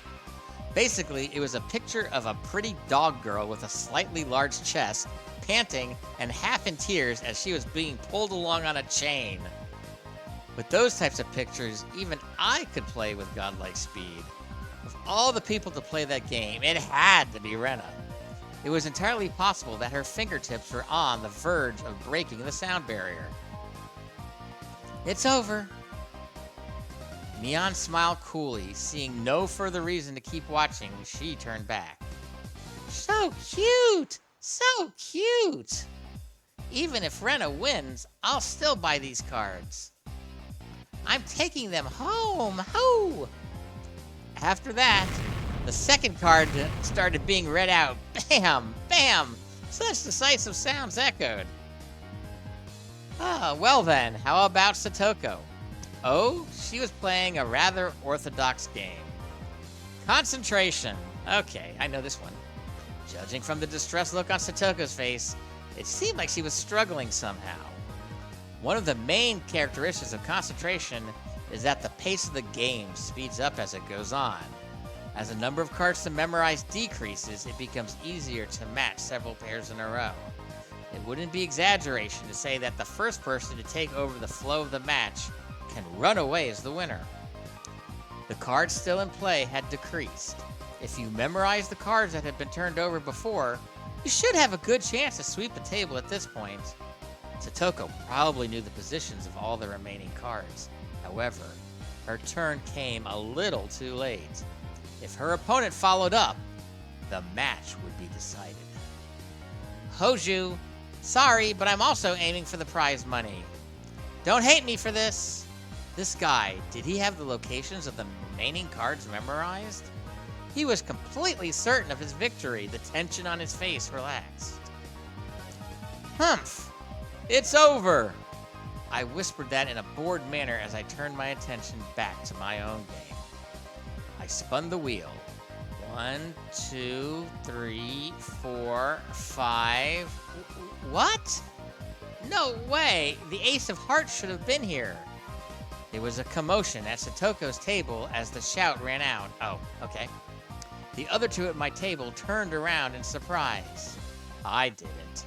Basically, it was a picture of a pretty dog girl with a slightly large chest, panting and half in tears as she was being pulled along on a chain. With those types of pictures, even I could play with godlike speed. Of all the people to play that game, it had to be Rena. It was entirely possible that her fingertips were on the verge of breaking the sound barrier. It's over. Mion smiled coolly, seeing no further reason to keep watching. She turned back. So cute! So cute! Even if Rena wins, I'll still buy these cards. I'm taking them home! Ho! After that, the second card started being read out. Bam! Bam! Such decisive sounds echoed. Ah, well then, how about Satoko? Oh, she was playing a rather orthodox game. Concentration. Okay, I know this one. Judging from the distressed look on Satoko's face, it seemed like she was struggling somehow. One of the main characteristics of concentration is that the pace of the game speeds up as it goes on. As the number of cards to memorize decreases, it becomes easier to match several pairs in a row. It wouldn't be exaggeration to say that the first person to take over the flow of the match can run away as the winner. The cards still in play had decreased. If you memorize the cards that had been turned over before, you should have a good chance to sweep the table at this point. Satoko probably knew the positions of all the remaining cards. However, her turn came a little too late. If her opponent followed up, the match would be decided. Hoju, sorry, but I'm also aiming for the prize money. Don't hate me for this. This guy, did he have the locations of the remaining cards memorized? He was completely certain of his victory. The tension on his face relaxed. Humph! It's over! I whispered that in a bored manner as I turned my attention back to my own game. I spun the wheel. 1, 2, 3, 4, 5. What? No way! The Ace of Hearts should have been here. There was a commotion at Satoko's table as the shout ran out. Oh, okay. The other two at my table turned around in surprise. I didn't.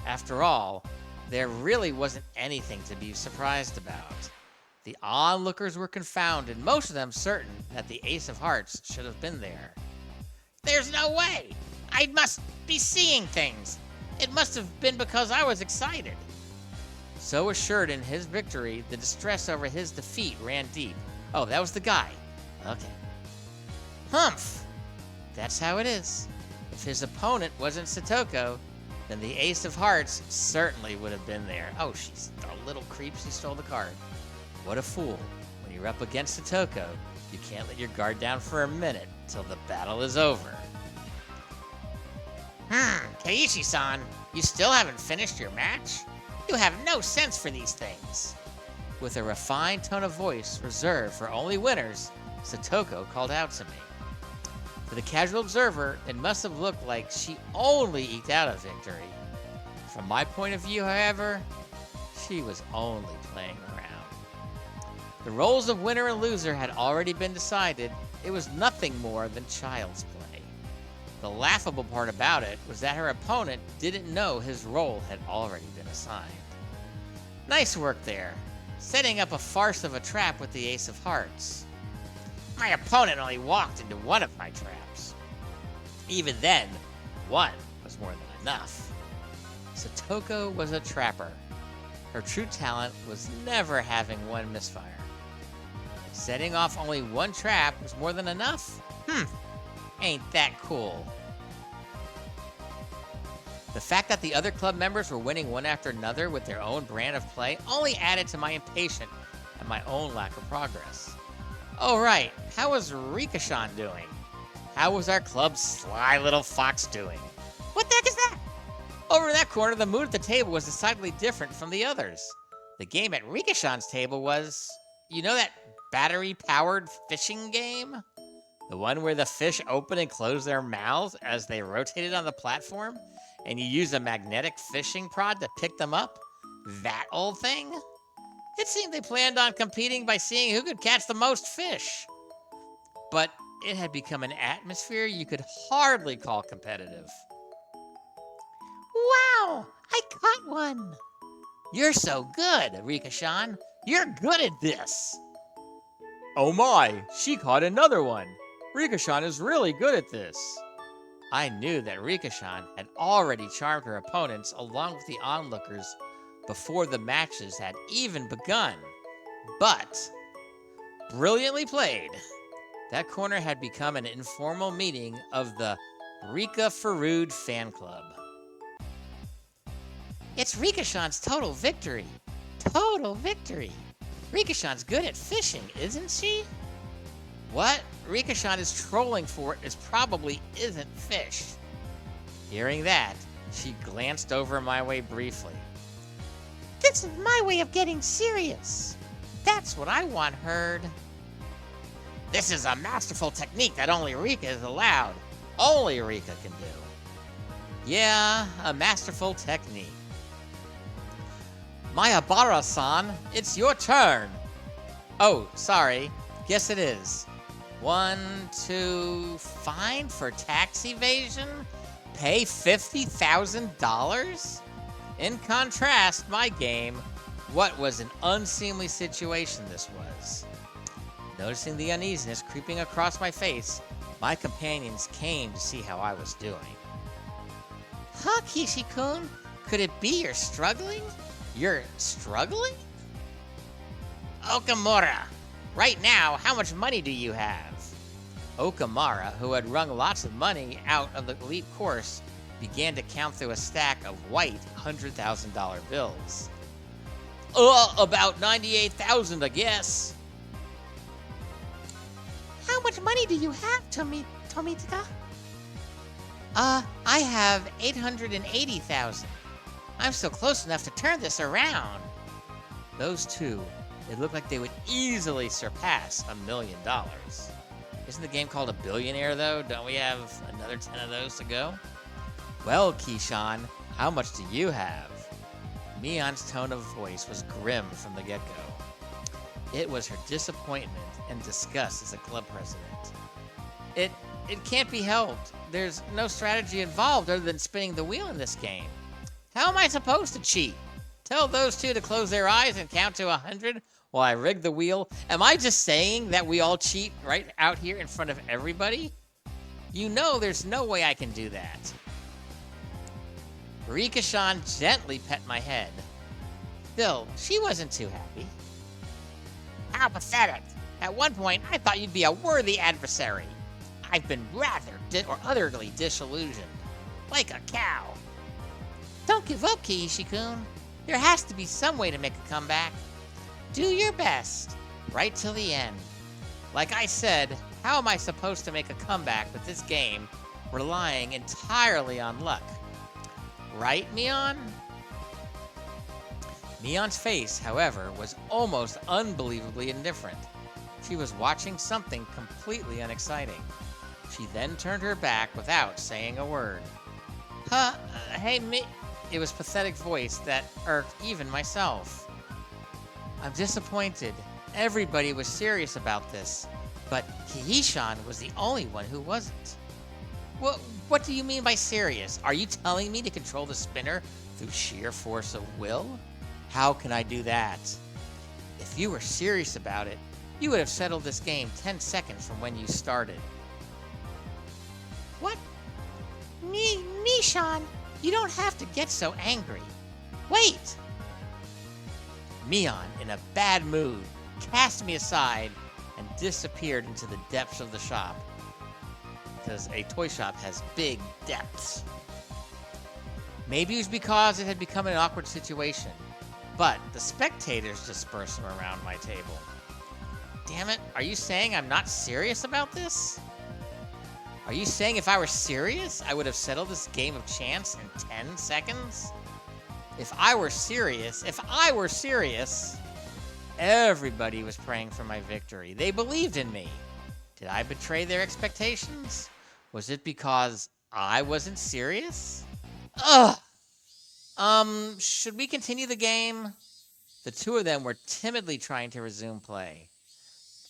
After all, there really wasn't anything to be surprised about. The onlookers were confounded, most of them certain that the Ace of Hearts should have been there. There's no way! I must be seeing things! It must have been because I was excited. So assured in his victory, the distress over his defeat ran deep. Oh, that was the guy. Okay. Humph! That's how it is. If his opponent wasn't Satoko, then the Ace of Hearts certainly would have been there. Oh, she's a little creep. She stole the card. What a fool. When you're up against Satoko, you can't let your guard down for a minute till the battle is over. Keichii-san, you still haven't finished your match? You have no sense for these things. With a refined tone of voice reserved for only winners, Satoko called out to me. To the casual observer, it must have looked like she only eked out a victory. From my point of view, however, she was only playing around. The roles of winner and loser had already been decided. It was nothing more than child's play. The laughable part about it was that her opponent didn't know his role had already been assigned. Nice work there, setting up a farce of a trap with the Ace of Hearts. My opponent only walked into one of my traps. Even then, one was more than enough. Satoko was a trapper. Her true talent was never having one misfire. Setting off only one trap was more than enough? Ain't that cool. The fact that the other club members were winning one after another with their own brand of play only added to my impatience and my own lack of progress. Oh right, how was Rika-san doing? How was our club's sly little fox doing? What the heck is that? Over in that corner, the mood at the table was decidedly different from the others. The game at Rika-san's table was, you know that battery-powered fishing game? The one where the fish open and close their mouths as they rotated on the platform, and you use a magnetic fishing prod to pick them up? That old thing? It seemed they planned on competing by seeing who could catch the most fish. But it had become an atmosphere you could hardly call competitive. Wow, I caught one. You're so good, Rika-san. You're good at this. Oh my, she caught another one. Rika-san is really good at this. I knew that Rika-san had already charmed her opponents along with the onlookers before the matches had even begun. But, brilliantly played. That corner had become an informal meeting of the Rika Farood fan club. It's Rika-san's total victory. Total victory. Rika-san's good at fishing, isn't she? What Rika-san is trolling for is probably isn't fish. Hearing that, she glanced over my way briefly. This is my way of getting serious. That's what I want heard. This is a masterful technique that only Rika is allowed. Only Rika can do. Yeah, a masterful technique. Mayabara-san, it's your turn. Oh, sorry. Guess it is. 1, 2, fine for tax evasion? Pay $50,000? In contrast, my game, what was an unseemly situation this was. Noticing the uneasiness creeping across my face, my companions came to see how I was doing. Huh, Keichii-kun? Could it be you're struggling? You're struggling? Okamura, right now, how much money do you have? Okamura, who had wrung lots of money out of the elite course, began to count through a stack of white $100,000 bills. About 98,000, I guess. How much money do you have, Tomitaka? I have 880,000. I'm still close enough to turn this around. Those two, it looked like they would easily surpass $1 million. Isn't the game called a billionaire, though? Don't we have another 10 of those to go? Well, Keishan, how much do you have? Mion's tone of voice was grim from the get-go. It was her disappointment and disgust as a club president. It can't be helped. There's no strategy involved other than spinning the wheel in this game. How am I supposed to cheat? Tell those two to close their eyes and count to 100 while I rig the wheel? Am I just saying that we all cheat right out here in front of everybody? You know there's no way I can do that. Rika-chan gently pet my head. Still, she wasn't too happy. How pathetic. At one point, I thought you'd be a worthy adversary. I've been rather utterly disillusioned. Like a cow. Don't give up, Keiichi-kun. There has to be some way to make a comeback. Do your best. Right till the end. Like I said, how am I supposed to make a comeback with this game relying entirely on luck? Right, Mion? Mion's face, however, was almost unbelievably indifferent. She was watching something completely unexciting. She then turned her back without saying a word. Hey, me... It was pathetic voice that irked even myself. I'm disappointed. Everybody was serious about this, but Keiichi was the only one who wasn't. What do you mean by serious? Are you telling me to control the spinner through sheer force of will? How can I do that? If you were serious about it, you would have settled this game 10 seconds from when you started. What? Nishan, you don't have to get so angry. Wait! Mion, in a bad mood, cast me aside and disappeared into the depths of the shop. Because a toy shop has big depths. Maybe it was because it had become an awkward situation, but the spectators dispersed from around my table. Damn it, are you saying I'm not serious about this? Are you saying if I were serious, I would have settled this game of chance in 10 seconds? If I were serious, everybody was praying for my victory. They believed in me. Did I betray their expectations? Was it because I wasn't serious? Ugh! Should we continue the game? The two of them were timidly trying to resume play.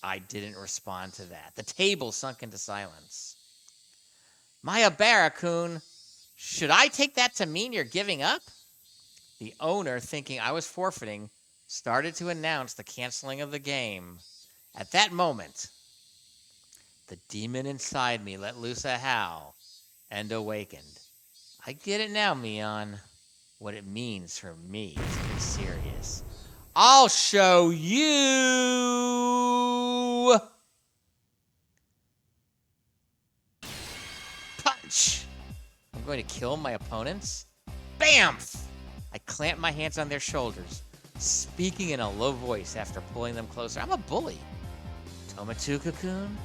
I didn't respond to that. The table sunk into silence. Mayabara-kun, should I take that to mean you're giving up? The owner, thinking I was forfeiting, started to announce the canceling of the game. At that moment, the demon inside me let loose a howl and awakened. I get it now, Mion, what it means for me to be serious. I'll show you! Punch! I'm going to kill my opponents? Bamf! I clamp my hands on their shoulders, speaking in a low voice after pulling them closer. I'm a bully. Tomituka-kun,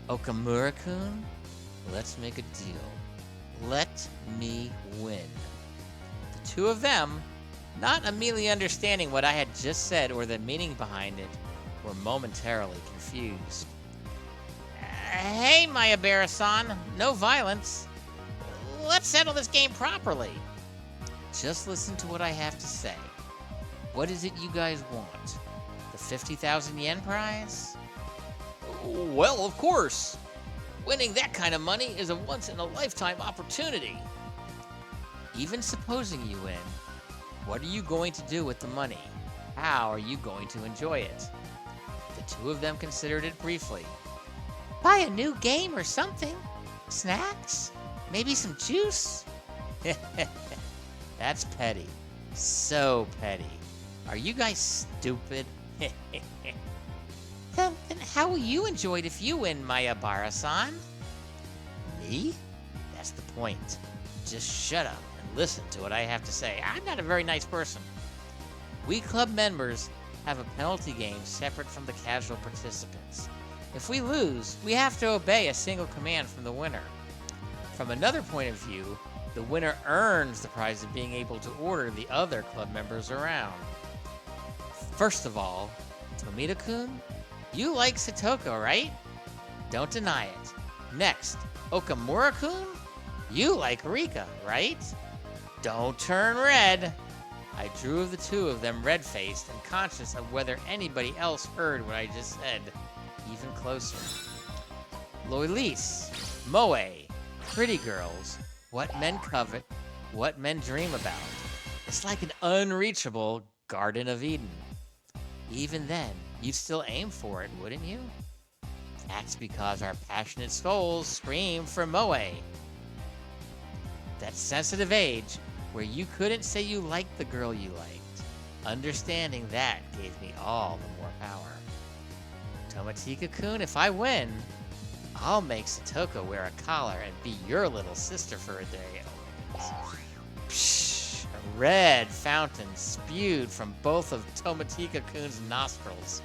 Okamura-kun, let's make a deal. Let me win. The two of them, not immediately understanding what I had just said or the meaning behind it, were momentarily confused. Hey, Mayabara-san, no violence. Let's settle this game properly. Just listen to what I have to say. What is it you guys want? The 50,000 yen prize? Well, of course. Winning that kind of money is a once-in-a-lifetime opportunity. Even supposing you win, what are you going to do with the money? How are you going to enjoy it? The two of them considered it briefly. Buy a new game or something. Snacks? Maybe some juice? That's petty. So petty. Are you guys stupid? Then how will you enjoy it if you win, Mayabara-san? Me? That's the point. Just shut up and listen to what I have to say. I'm not a very nice person. We club members have a penalty game separate from the casual participants. If we lose, we have to obey a single command from the winner. From another point of view, the winner earns the prize of being able to order the other club members around. First of all, Tomita-kun, you like Satoko, right? Don't deny it. Next, Okamura-kun, you like Rika, right? Don't turn red. I drew the two of them red-faced and conscious of whether anybody else heard what I just said, even closer. Loilise, Moe, pretty girls, what men covet, what men dream about. It's like an unreachable Garden of Eden. Even then, you'd still aim for it, wouldn't you? That's because our passionate souls scream for Moe. That sensitive age where you couldn't say you liked the girl you liked. Understanding that gave me all the more power. Tomatika-kun, if I win, I'll make Satoko wear a collar and be your little sister for a day. Oh, psh, a red fountain spewed from both of Tomatika-kun's nostrils.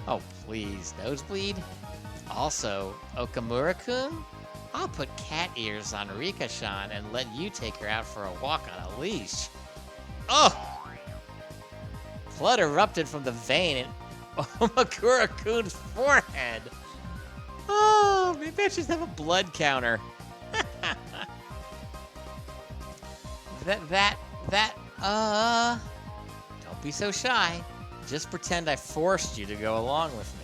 Oh, please, nosebleed? Also, Okamura-kun, I'll put cat ears on Rika-chan and let you take her out for a walk on a leash. Oh! Blood erupted from the vein in Omakura-kun's forehead. Oh, maybe I should have a blood counter. Don't be so shy. Just pretend I forced you to go along with me.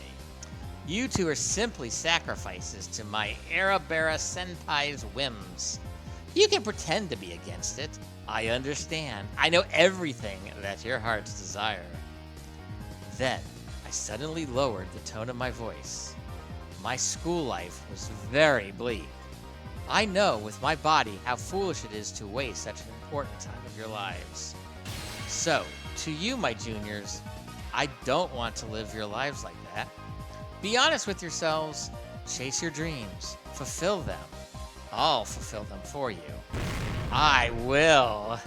You two are simply sacrifices to my Arabara Senpai's whims. You can pretend to be against it. I understand. I know everything that your hearts desire. Then, I suddenly lowered the tone of my voice. My school life was very bleak. I know with my body how foolish it is to waste such an important time of your lives. So, to you, my juniors, I don't want to live your lives like that. Be honest with yourselves. Chase your dreams. Fulfill them. I'll fulfill them for you. I will.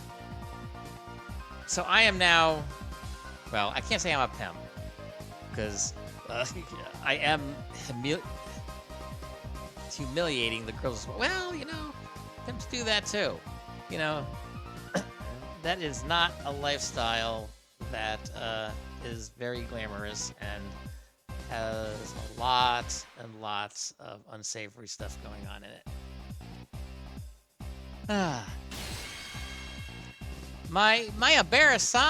So I am now, well, I can't say I'm a pimp, because I am humiliating the girls. Well, you know, pimps do that too. You know, that is not a lifestyle that is very glamorous and has a lot and lots of unsavory stuff going on in it. My Abara-san!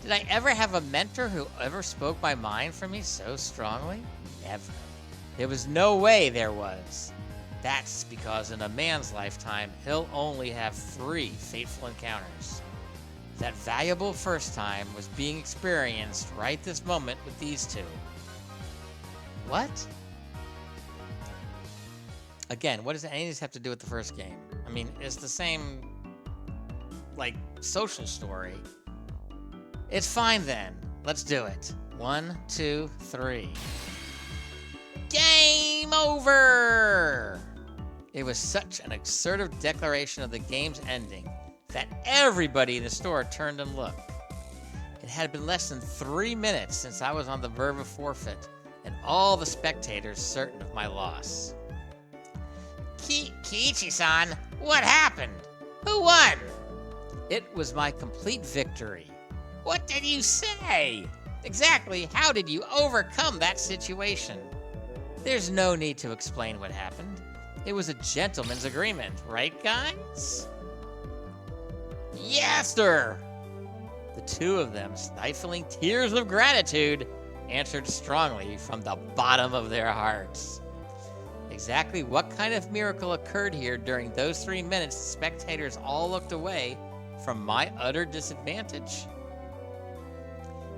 Did I ever have a mentor who ever spoke my mind for me so strongly? Never. There was no way there was. That's because in a man's lifetime, he'll only have 3 fateful encounters. That valuable first time was being experienced right this moment with these two. What? Again, what does any of this have to do with the first game? I mean, it's the same, like, social story. It's fine then. Let's do it. 1, 2, 3. Game over! It was such an assertive declaration of the game's ending that everybody in the store turned and looked. It had been less than 3 minutes since I was on the verge of forfeit, and all the spectators certain of my loss. Keichii-san, what happened? Who won? It was my complete victory. What did you say? Exactly how did you overcome that situation? There's no need to explain what happened. It was a gentleman's agreement, right, guys? Yes, sir. The two of them, stifling tears of gratitude, answered strongly from the bottom of their hearts. Exactly what kind of miracle occurred here during those 3 minutes the spectators all looked away from my utter disadvantage?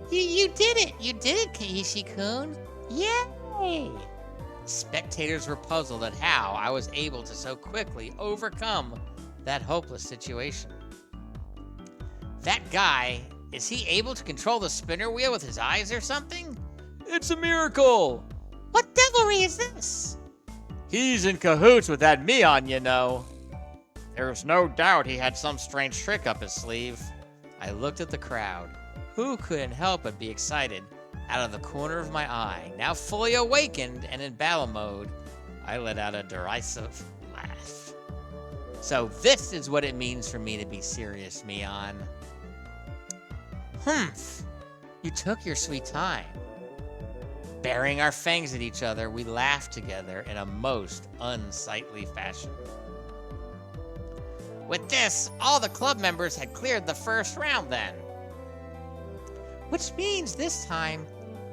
You did it! You did it, Keichii-kun! Yay! Spectators were puzzled at how I was able to so quickly overcome that hopeless situation. That guy, is he able to control the spinner wheel with his eyes or something? It's a miracle! What devilry is this? He's in cahoots with that Mion, you know. There's no doubt he had some strange trick up his sleeve. I looked at the crowd. Who couldn't help but be excited? Out of the corner of my eye, now fully awakened and in battle mode, I let out a derisive laugh. So this is what it means for me to be serious, Mion. Humph! You took your sweet time. Baring our fangs at each other, we laughed together in a most unsightly fashion. With this, all the club members had cleared the first round then. Which means this time,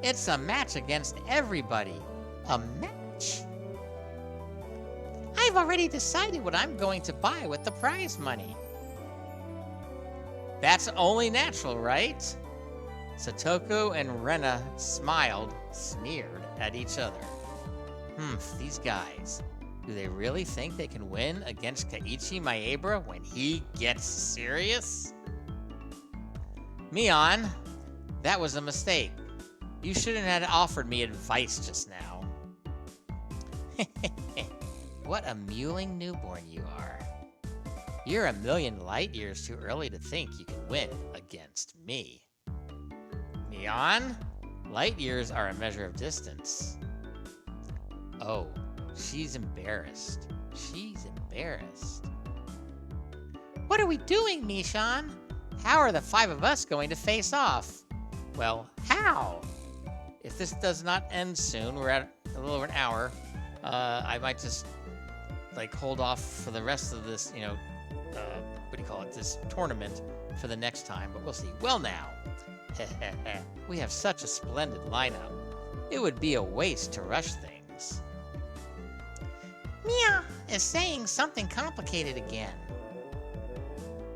it's a match against everybody. A match. I've already decided what I'm going to buy with the prize money. That's only natural, right? Satoko and Rena sneered at each other. These guys. Do they really think they can win against Keichii Maebra when he gets serious? Mion, that was a mistake. You shouldn't have offered me advice just now. What a mewling newborn you are. You're a million light years too early to think you can win against me. Mion, light years are a measure of distance. Oh, she's embarrassed. She's embarrassed. What are we doing, Mishan? How are the 5 of us going to face off? Well, how? If this does not end soon, we're at a little over an hour, I might just, hold off for the rest of this, this tournament for the next time, but we'll see. Well now, we have such a splendid lineup. It would be a waste to rush things. Mia is saying something complicated again.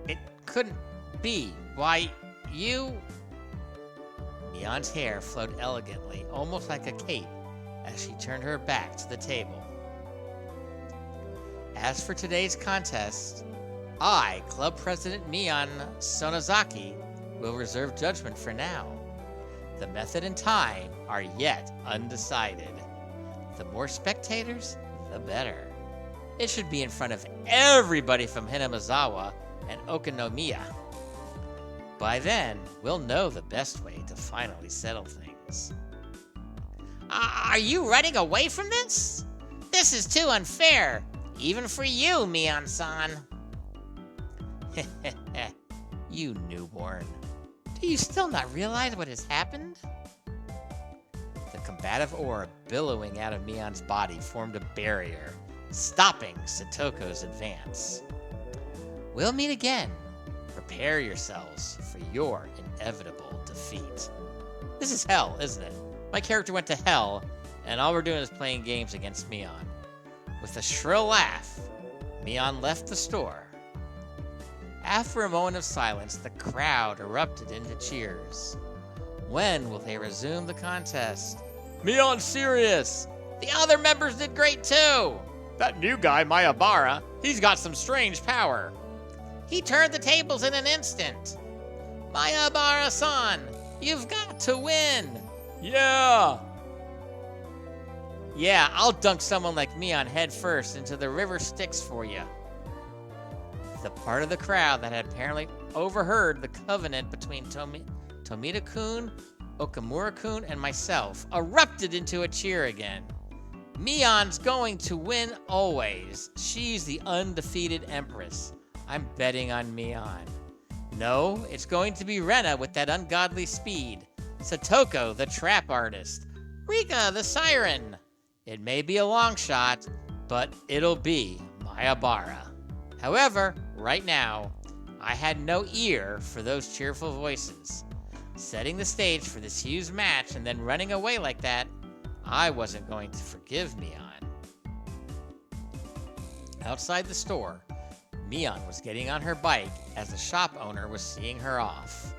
It couldn't be. Why, you... Mion's hair flowed elegantly, almost like a cape, as she turned her back to the table. As for today's contest, I, Club President Mion Sonozaki, will reserve judgment for now. The method and time are yet undecided. The more spectators, the better. It should be in front of everybody from Hinamizawa and Okonomiya. By then, we'll know the best way to finally settle things. Are you running away from this? This is too unfair, even for you, Mion-san. You newborn. Do you still not realize what has happened? The combative aura billowing out of Mion's body formed a barrier, stopping Satoko's advance. We'll meet again. Prepare yourselves for your inevitable defeat. This is hell, isn't it? My character went to hell, and all we're doing is playing games against Mion. With a shrill laugh, Mion left the store. After a moment of silence, the crowd erupted into cheers. When will they resume the contest? Mion's serious! The other members did great too! That new guy, Mayabara, he's got some strange power. He turned the tables in an instant. Mayabara-san, you've got to win! Yeah! Yeah, I'll dunk someone like Mion head first into the river Styx for you. The part of the crowd that had apparently overheard the covenant between Tomita-kun, Okamura-kun, and myself erupted into a cheer again. Mion's going to win always. She's the undefeated empress. I'm betting on Mion. No, it's going to be Rena with that ungodly speed. Satoko, the trap artist. Rika, the siren. It may be a long shot, but it'll be Mayabara. However, right now, I had no ear for those cheerful voices. Setting the stage for this huge match and then running away like that, I wasn't going to forgive Mion. Outside the store, Mion was getting on her bike as the shop owner was seeing her off.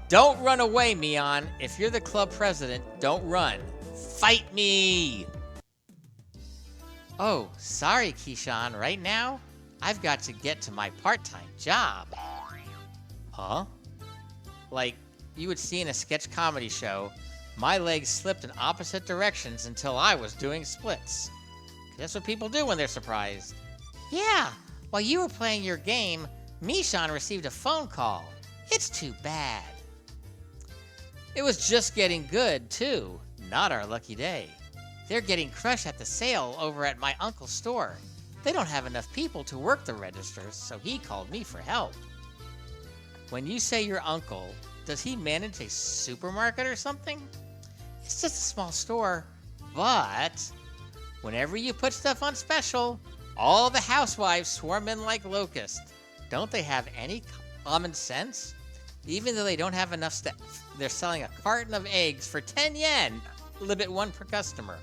Don't run away, Mion. If you're the club president, don't run. Fight me! Oh, sorry, Keishan. Right now, I've got to get to my part-time job. Huh? like you would see in a sketch comedy show, my legs slipped in opposite directions until I was doing splits. That's what people do when they're surprised. Yeah, while you were playing your game, Mishan received a phone call. It's too bad. It was just getting good, too. Not our lucky day. They're getting crushed at the sale over at my uncle's store. They don't have enough people to work the registers, so he called me for help. When you say your uncle, does he manage a supermarket or something? It's just a small store, but whenever you put stuff on special, all the housewives swarm in like locusts. Don't they have any common sense? Even though they don't have enough stuff, they're selling a carton of eggs for 10 yen, limit one per customer.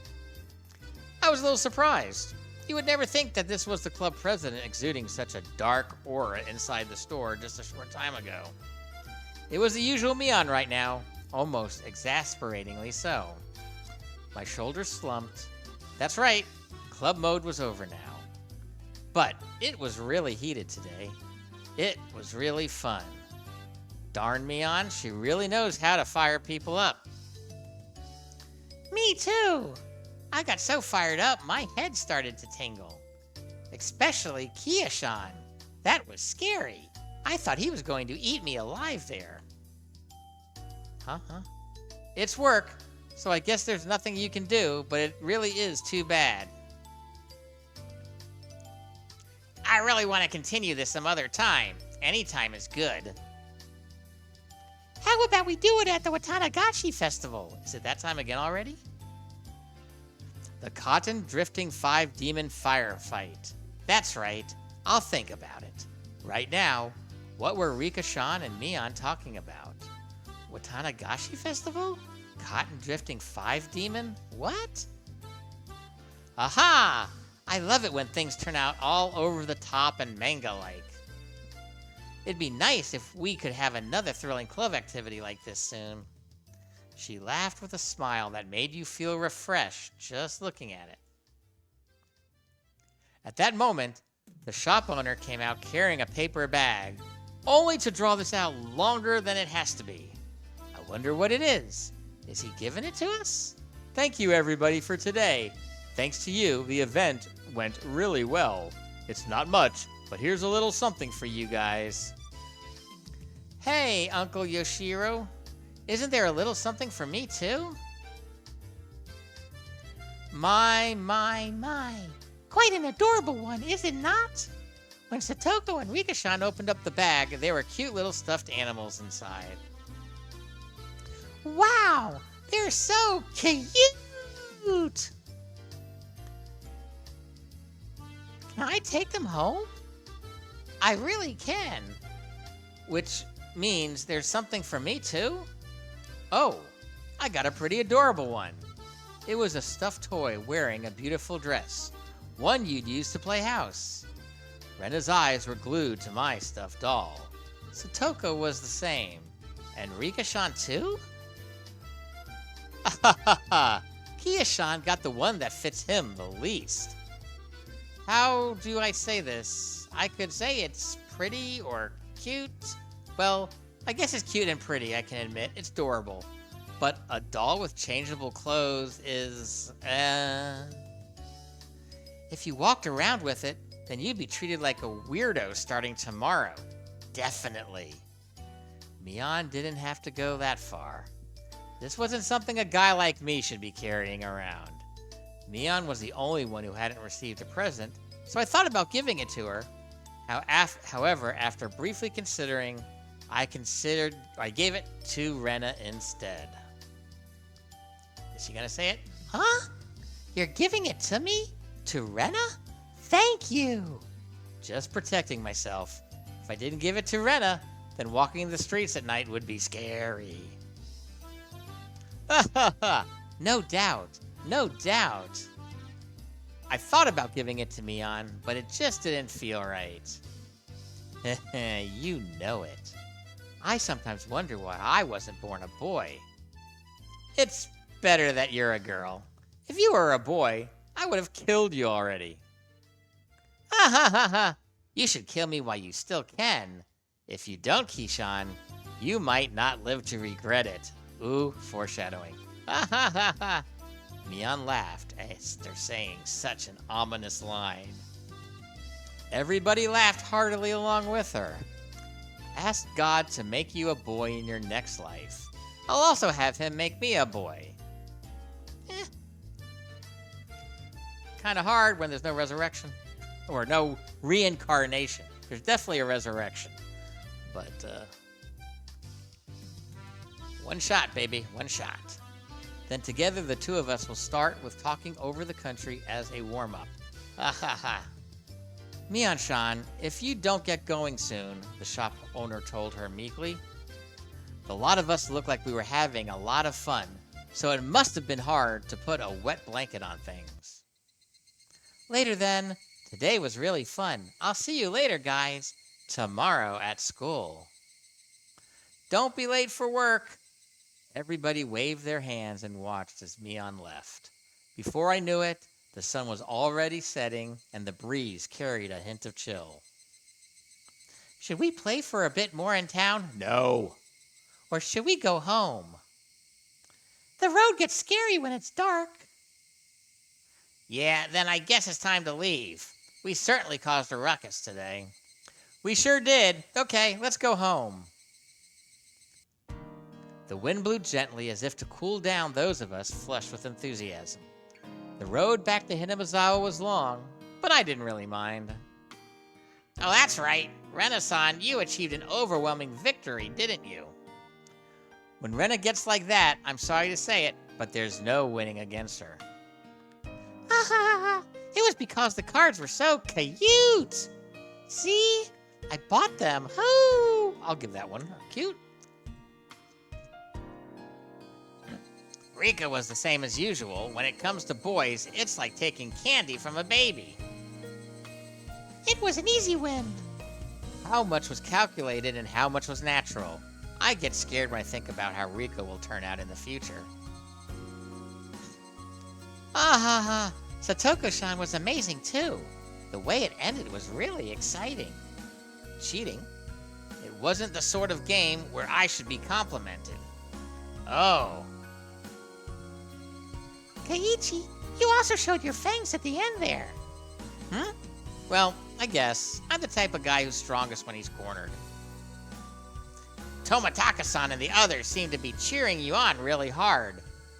I was a little surprised. You would never think that this was the club president exuding such a dark aura inside the store just a short time ago. It was the usual Mion right now, almost exasperatingly so. My shoulders slumped. That's right, club mode was over now. But it was really heated today. It was really fun. Darn Mion, she really knows how to fire people up. Me too. I got so fired up, my head started to tingle. Especially Keichii. That was scary. I thought he was going to eat me alive there. Huh? It's work, so I guess there's nothing you can do, but it really is too bad. I really want to continue this some other time. Any time is good. How about we do it at the Watanagashi Festival? Is it that time again already? The Cotton Drifting 5 Demon Firefight. That's right. I'll think about it. Right now, what were Rika-chan and Mion talking about? Watanagashi Festival? Cotton Drifting 5 Demon? What? Aha! I love it when things turn out all over the top and manga-like. It'd be nice if we could have another thrilling club activity like this soon. She laughed with a smile that made you feel refreshed just looking at it. At that moment, the shop owner came out carrying a paper bag, only to draw this out longer than it has to be. I wonder what it is. Is he giving it to us? Thank you everybody for today. Thanks to you, the event went really well. It's not much, but here's a little something for you guys. Hey, Uncle Yoshiro. Isn't there a little something for me, too? My. Quite an adorable one, is it not? When Satoko and Rika-chan opened up the bag, there were cute little stuffed animals inside. Wow! They're so cute! Can I take them home? I really can. Which means there's something for me, too? Oh, I got a pretty adorable one. It was a stuffed toy wearing a beautiful dress, one you'd use to play house. Rena's eyes were glued to my stuffed doll. Satoko was the same. And Rika-chan too? Keichii got the one that fits him the least. How do I say this? I could say it's pretty or cute. Well, I guess it's cute and pretty, I can admit. It's adorable. But a doll with changeable clothes is, If you walked around with it, then you'd be treated like a weirdo starting tomorrow. Definitely. Mion didn't have to go that far. This wasn't something a guy like me should be carrying around. Mion was the only one who hadn't received a present, so I thought about giving it to her. However, after briefly considering, I gave it to Rena instead. Is she gonna say it? Huh? You're giving it to me? To Rena? Thank you! Just protecting myself. If I didn't give it to Rena, then walking the streets at night would be scary. No doubt. No doubt. I thought about giving it to Mion, but it just didn't feel right. You know it. I sometimes wonder why I wasn't born a boy. It's better that you're a girl. If you were a boy, I would have killed you already. Ha ha ha ha. You should kill me while you still can. If you don't, Keishan, You might not live to regret it. Ooh, foreshadowing. Ha ha ha ha. Mion laughed after saying such an ominous line. Everybody laughed heartily along with her. Ask God to make you a boy in your next life. I'll also have him make me a boy. Kind of hard when there's no resurrection. Or no reincarnation. There's definitely a resurrection. But, one shot, baby. One shot. Then together the two of us will start with talking over the country as a warm-up. Ha ha ha. Mion-chan, if you don't get going soon, the shop owner told her meekly. The lot of us looked like we were having a lot of fun, so it must have been hard to put a wet blanket on things. Later then, today was really fun. I'll see you later, guys. Tomorrow at school. Don't be late for work. Everybody waved their hands and watched as Mion left. Before I knew it, the sun was already setting and the breeze carried a hint of chill. Should we play for a bit more in town? No. Or should we go home? The road gets scary when it's dark. Yeah, then I guess it's time to leave. We certainly caused a ruckus today. We sure did. Okay, let's go home. The wind blew gently as if to cool down those of us flushed with enthusiasm. The road back to Hinamizawa was long, but I didn't really mind. Oh, that's right. Renaissance, you achieved an overwhelming victory, didn't you? When Rena gets like that, I'm sorry to say it, but there's no winning against her. Ha ha ha! It was because the cards were so cute! See? I bought them. Hoo! I'll give that one. Cute. Rika was the same as usual. When it comes to boys, it's like taking candy from a baby. It was an easy win. How much was calculated and how much was natural? I get scared when I think about how Rika will turn out in the future. Ah ha ha. Satoko-san was amazing too. The way it ended was really exciting. Cheating? It wasn't the sort of game where I should be complimented. Oh. Keichii, you also showed your fangs at the end there. Well, I guess. I'm the type of guy who's strongest when he's cornered. Tomataka-san and the others seem to be cheering you on really hard.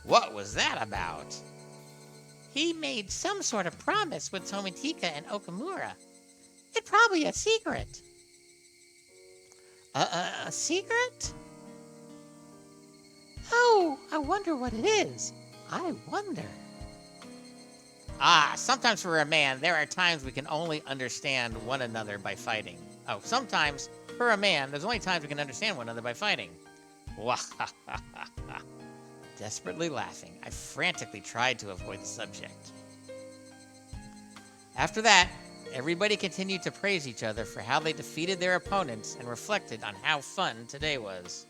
What was that about? He made some sort of promise with Tomitika and Okamura. It's probably a secret. A secret? Oh, I wonder what it is. I wonder. Sometimes for a man, there are times we can only understand one another by fighting. Oh, sometimes for a man, there's only times we can understand one another by fighting. Desperately laughing, I frantically tried to avoid the subject. After that, everybody continued to praise each other for how they defeated their opponents and reflected on how fun today was.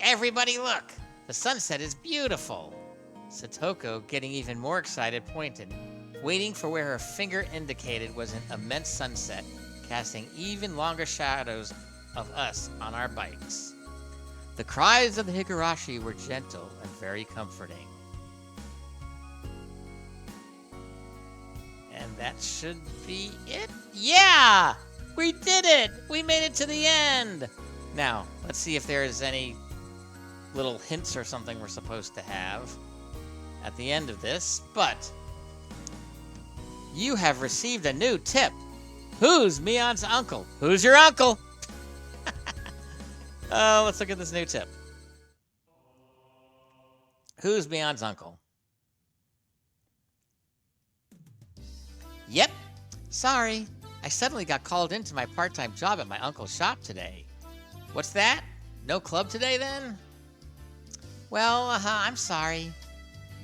Everybody look! The sunset is beautiful! Satoko, getting even more excited, pointed, waiting for where her finger indicated was an immense sunset, casting even longer shadows of us on our bikes. The cries of the Higurashi were gentle and very comforting. And that should be it? Yeah! We did it! We made it to the end! Now, let's see if there's any little hints or something we're supposed to have at the end of this, but you have received a new tip. Who's Mion's uncle? Who's your uncle? Let's look at this new tip. Who's Mion's uncle? Yep. Sorry. I suddenly got called into my part-time job at my uncle's shop today. What's that? No club today then? Well, I'm sorry.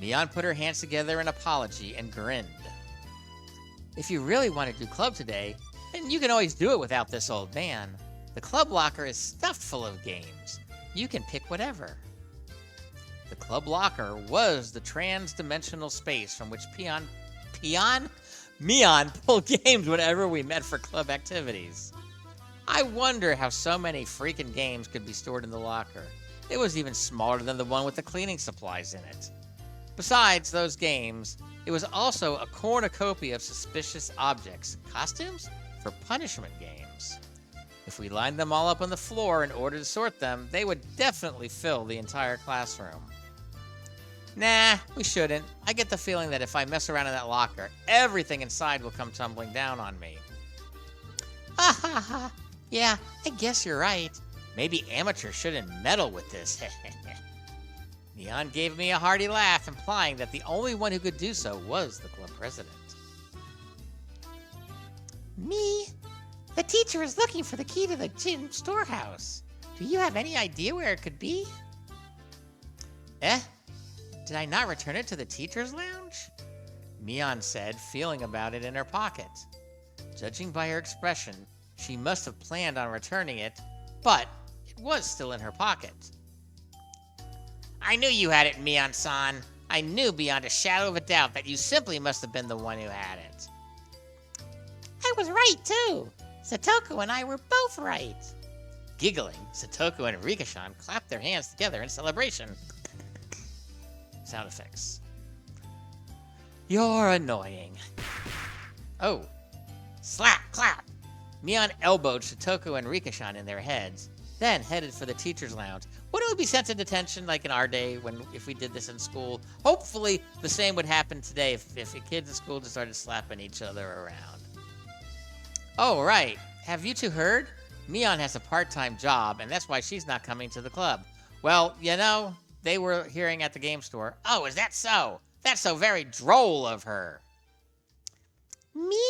Mion put her hands together in apology and grinned. If you really want to do club today, then you can always do it without this old man. The club locker is stuffed full of games. You can pick whatever. The club locker was the trans-dimensional space from which Mion pulled games whenever we met for club activities. I wonder how so many freaking games could be stored in the locker. It was even smaller than the one with the cleaning supplies in it. Besides those games, it was also a cornucopia of suspicious objects, costumes for punishment games. If we lined them all up on the floor in order to sort them, they would definitely fill the entire classroom. Nah, we shouldn't. I get the feeling that if I mess around in that locker, everything inside will come tumbling down on me. Ha ha ha. Yeah, I guess you're right. Maybe amateurs shouldn't meddle with this. Neon gave me a hearty laugh, implying that the only one who could do so was the club president. Me? The teacher is looking for the key to the gym storehouse. Do you have any idea where it could be? Did I not return it to the teacher's lounge? Mion said, feeling about it in her pocket. Judging by her expression, she must have planned on returning it, but it was still in her pocket. I knew you had it, Mion-san. I knew beyond a shadow of a doubt that you simply must have been the one who had it. I was right, too. Satoko and I were both right. Giggling, Satoko and Rikishan clapped their hands together in celebration. Sound effects. You're annoying. Oh. Slap, clap. Mion elbowed Satoko and Rikishan in their heads, then headed for the teacher's lounge. Wouldn't we be sent to detention like in our day if we did this in school? Hopefully the same would happen today if the kids in school just started slapping each other around. Oh, right. Have you two heard? Mion has a part-time job, and that's why she's not coming to the club. Well, you know, they were hearing at the game store. Oh, is that so? That's so very droll of her. Me?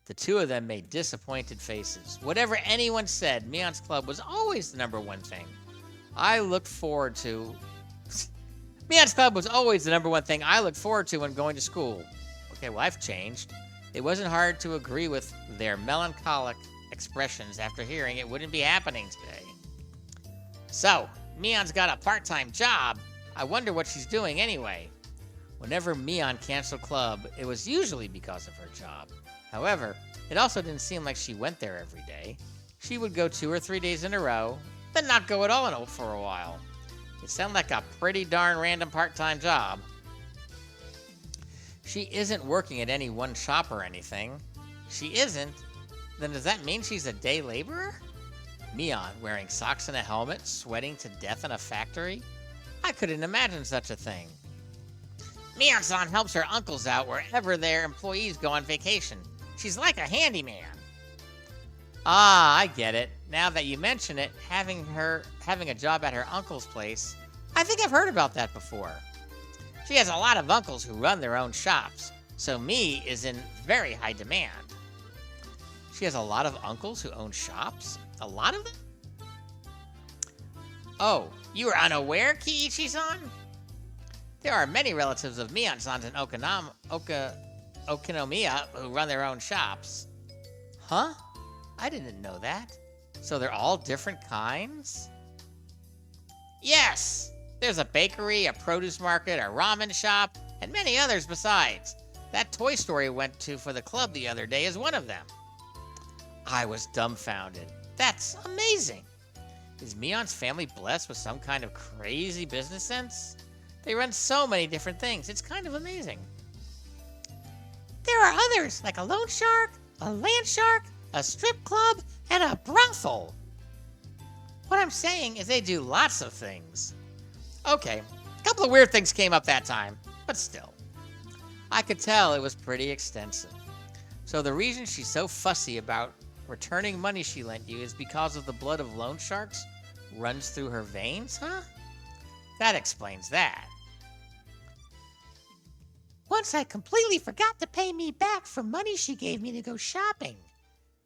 The two of them made disappointed faces. Whatever anyone said, Mion's club was always the number one thing. Mion's club was always the number one thing I looked forward to when going to school. Okay, well, I've changed. It wasn't hard to agree with their melancholic expressions after hearing it wouldn't be happening today. So, Mion's got a part-time job. I wonder what she's doing anyway. Whenever Mion canceled club, it was usually because of her job. However, it also didn't seem like she went there every day. She would go 2 or 3 days in a row, then not go at all for a while. It sounded like a pretty darn random part-time job. She isn't working at any one shop or anything. She isn't? Then does that mean she's a day laborer? Mion, wearing socks and a helmet, sweating to death in a factory? I couldn't imagine such a thing. Mion-san helps her uncles out wherever their employees go on vacation. She's like a handyman. Ah, I get it. Now that you mention it, having a job at her uncle's place, I think I've heard about that before. She has a lot of uncles who run their own shops, so Mi is in very high demand. She has a lot of uncles who own shops? A lot of them? Oh, you were unaware, Keiichi-san? There are many relatives of Mion-san's in Okinomiya who run their own shops. Huh? I didn't know that. So they're all different kinds? Yes! There's a bakery, a produce market, a ramen shop, and many others besides. That toy store we went to for the club the other day is one of them. I was dumbfounded. That's amazing. Is Mion's family blessed with some kind of crazy business sense? They run so many different things. It's kind of amazing. There are others, like a loan shark, a land shark, a strip club, and a brothel. What I'm saying is they do lots of things. Okay, a couple of weird things came up that time, but still. I could tell it was pretty extensive. So the reason she's so fussy about returning money she lent you is because of the blood of loan sharks runs through her veins, huh? That explains that. Once I completely forgot to pay me back for money she gave me to go shopping.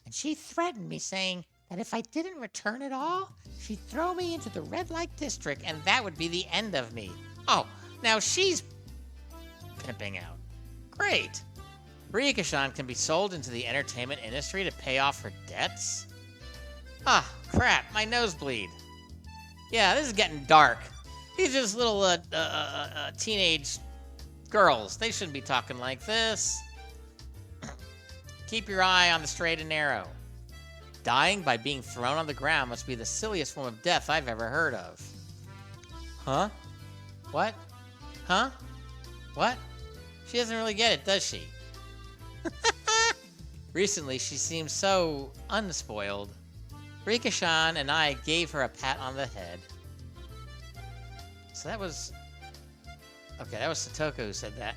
And she threatened me, saying that if I didn't return it all, she'd throw me into the red light district and that would be the end of me. Oh, now she's pimping out. Great. Rikishan can be sold into the entertainment industry to pay off her debts? Ah, crap, my nosebleed. Yeah, this is getting dark. These are just little teenage girls. They shouldn't be talking like this. Keep your eye on the straight and narrow. Dying by being thrown on the ground must be the silliest form of death I've ever heard of. Huh? What? Huh? What? She doesn't really get it, does she? Recently, she seems so unspoiled. Rika-chan and I gave her a pat on the head. So that was... Okay, that was Satoko who said that.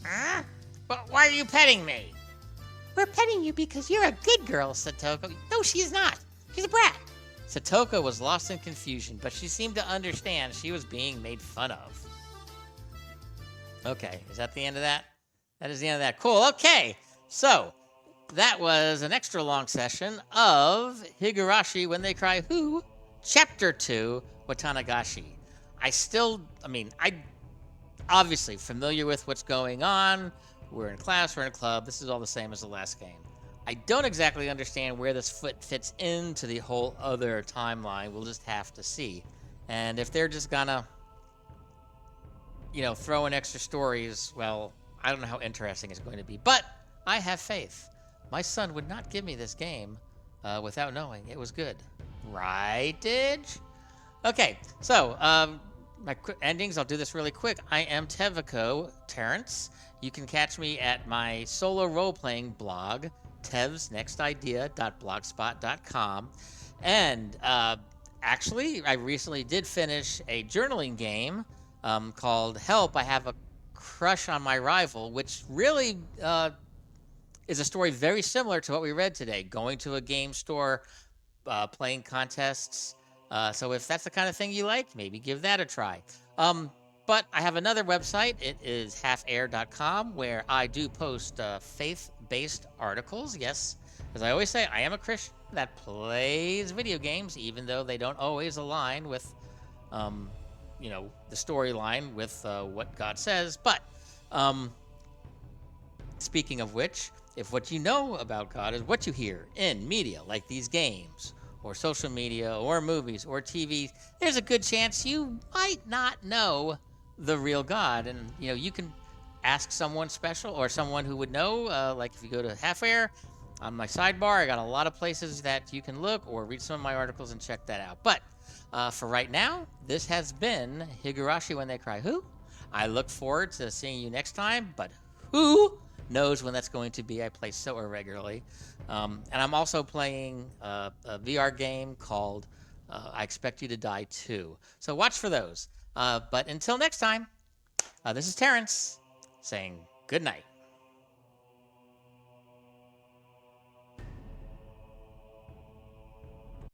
Huh? But why are you petting me? We're petting you because you're a good girl, Satoko. No, she's not. She's a brat. Satoko was lost in confusion, but she seemed to understand she was being made fun of. Okay, is that the end of that? That is the end of that. Cool, okay. So, that was an extra long session of Higurashi When They Cry Who, Chapter 2, Watanagashi. I'm obviously familiar with what's going on. We're in class, we're in a club. This is all the same as the last game. I don't exactly understand where this fits into the whole other timeline. We'll just have to see. And if they're just gonna, throw in extra stories, well, I don't know how interesting it's going to be. But I have faith. My son would not give me this game without knowing it was good. Right, Didge? Okay, so my quick endings, I'll do this really quick. I am Tevico Terrence. You can catch me at my solo role-playing blog, tevsnextidea.blogspot.com. And actually, I recently did finish a journaling game called Help, I Have a Crush on My Rival, which really is a story very similar to what we read today. Going to a game store, playing contests. So if that's the kind of thing you like, maybe give that a try. But I have another website. It is halfair.com, where I do post faith-based articles. Yes, as I always say, I am a Christian that plays video games, even though they don't always align with, the storyline with what God says. But speaking of which, if what you know about God is what you hear in media, like these games, or social media, or movies, or TV, there's a good chance you might not know the real God. And, you can ask someone special or someone who would know, like if you go to Half Air, on my sidebar, I got a lot of places that you can look or read some of my articles and check that out. But for right now, this has been Higurashi When They Cry Who. I look forward to seeing you next time, but who knows when that's going to be? I play so irregularly. And I'm also playing a VR game called I Expect You to Die 2. So watch for those. But until next time, this is Terrence saying good night.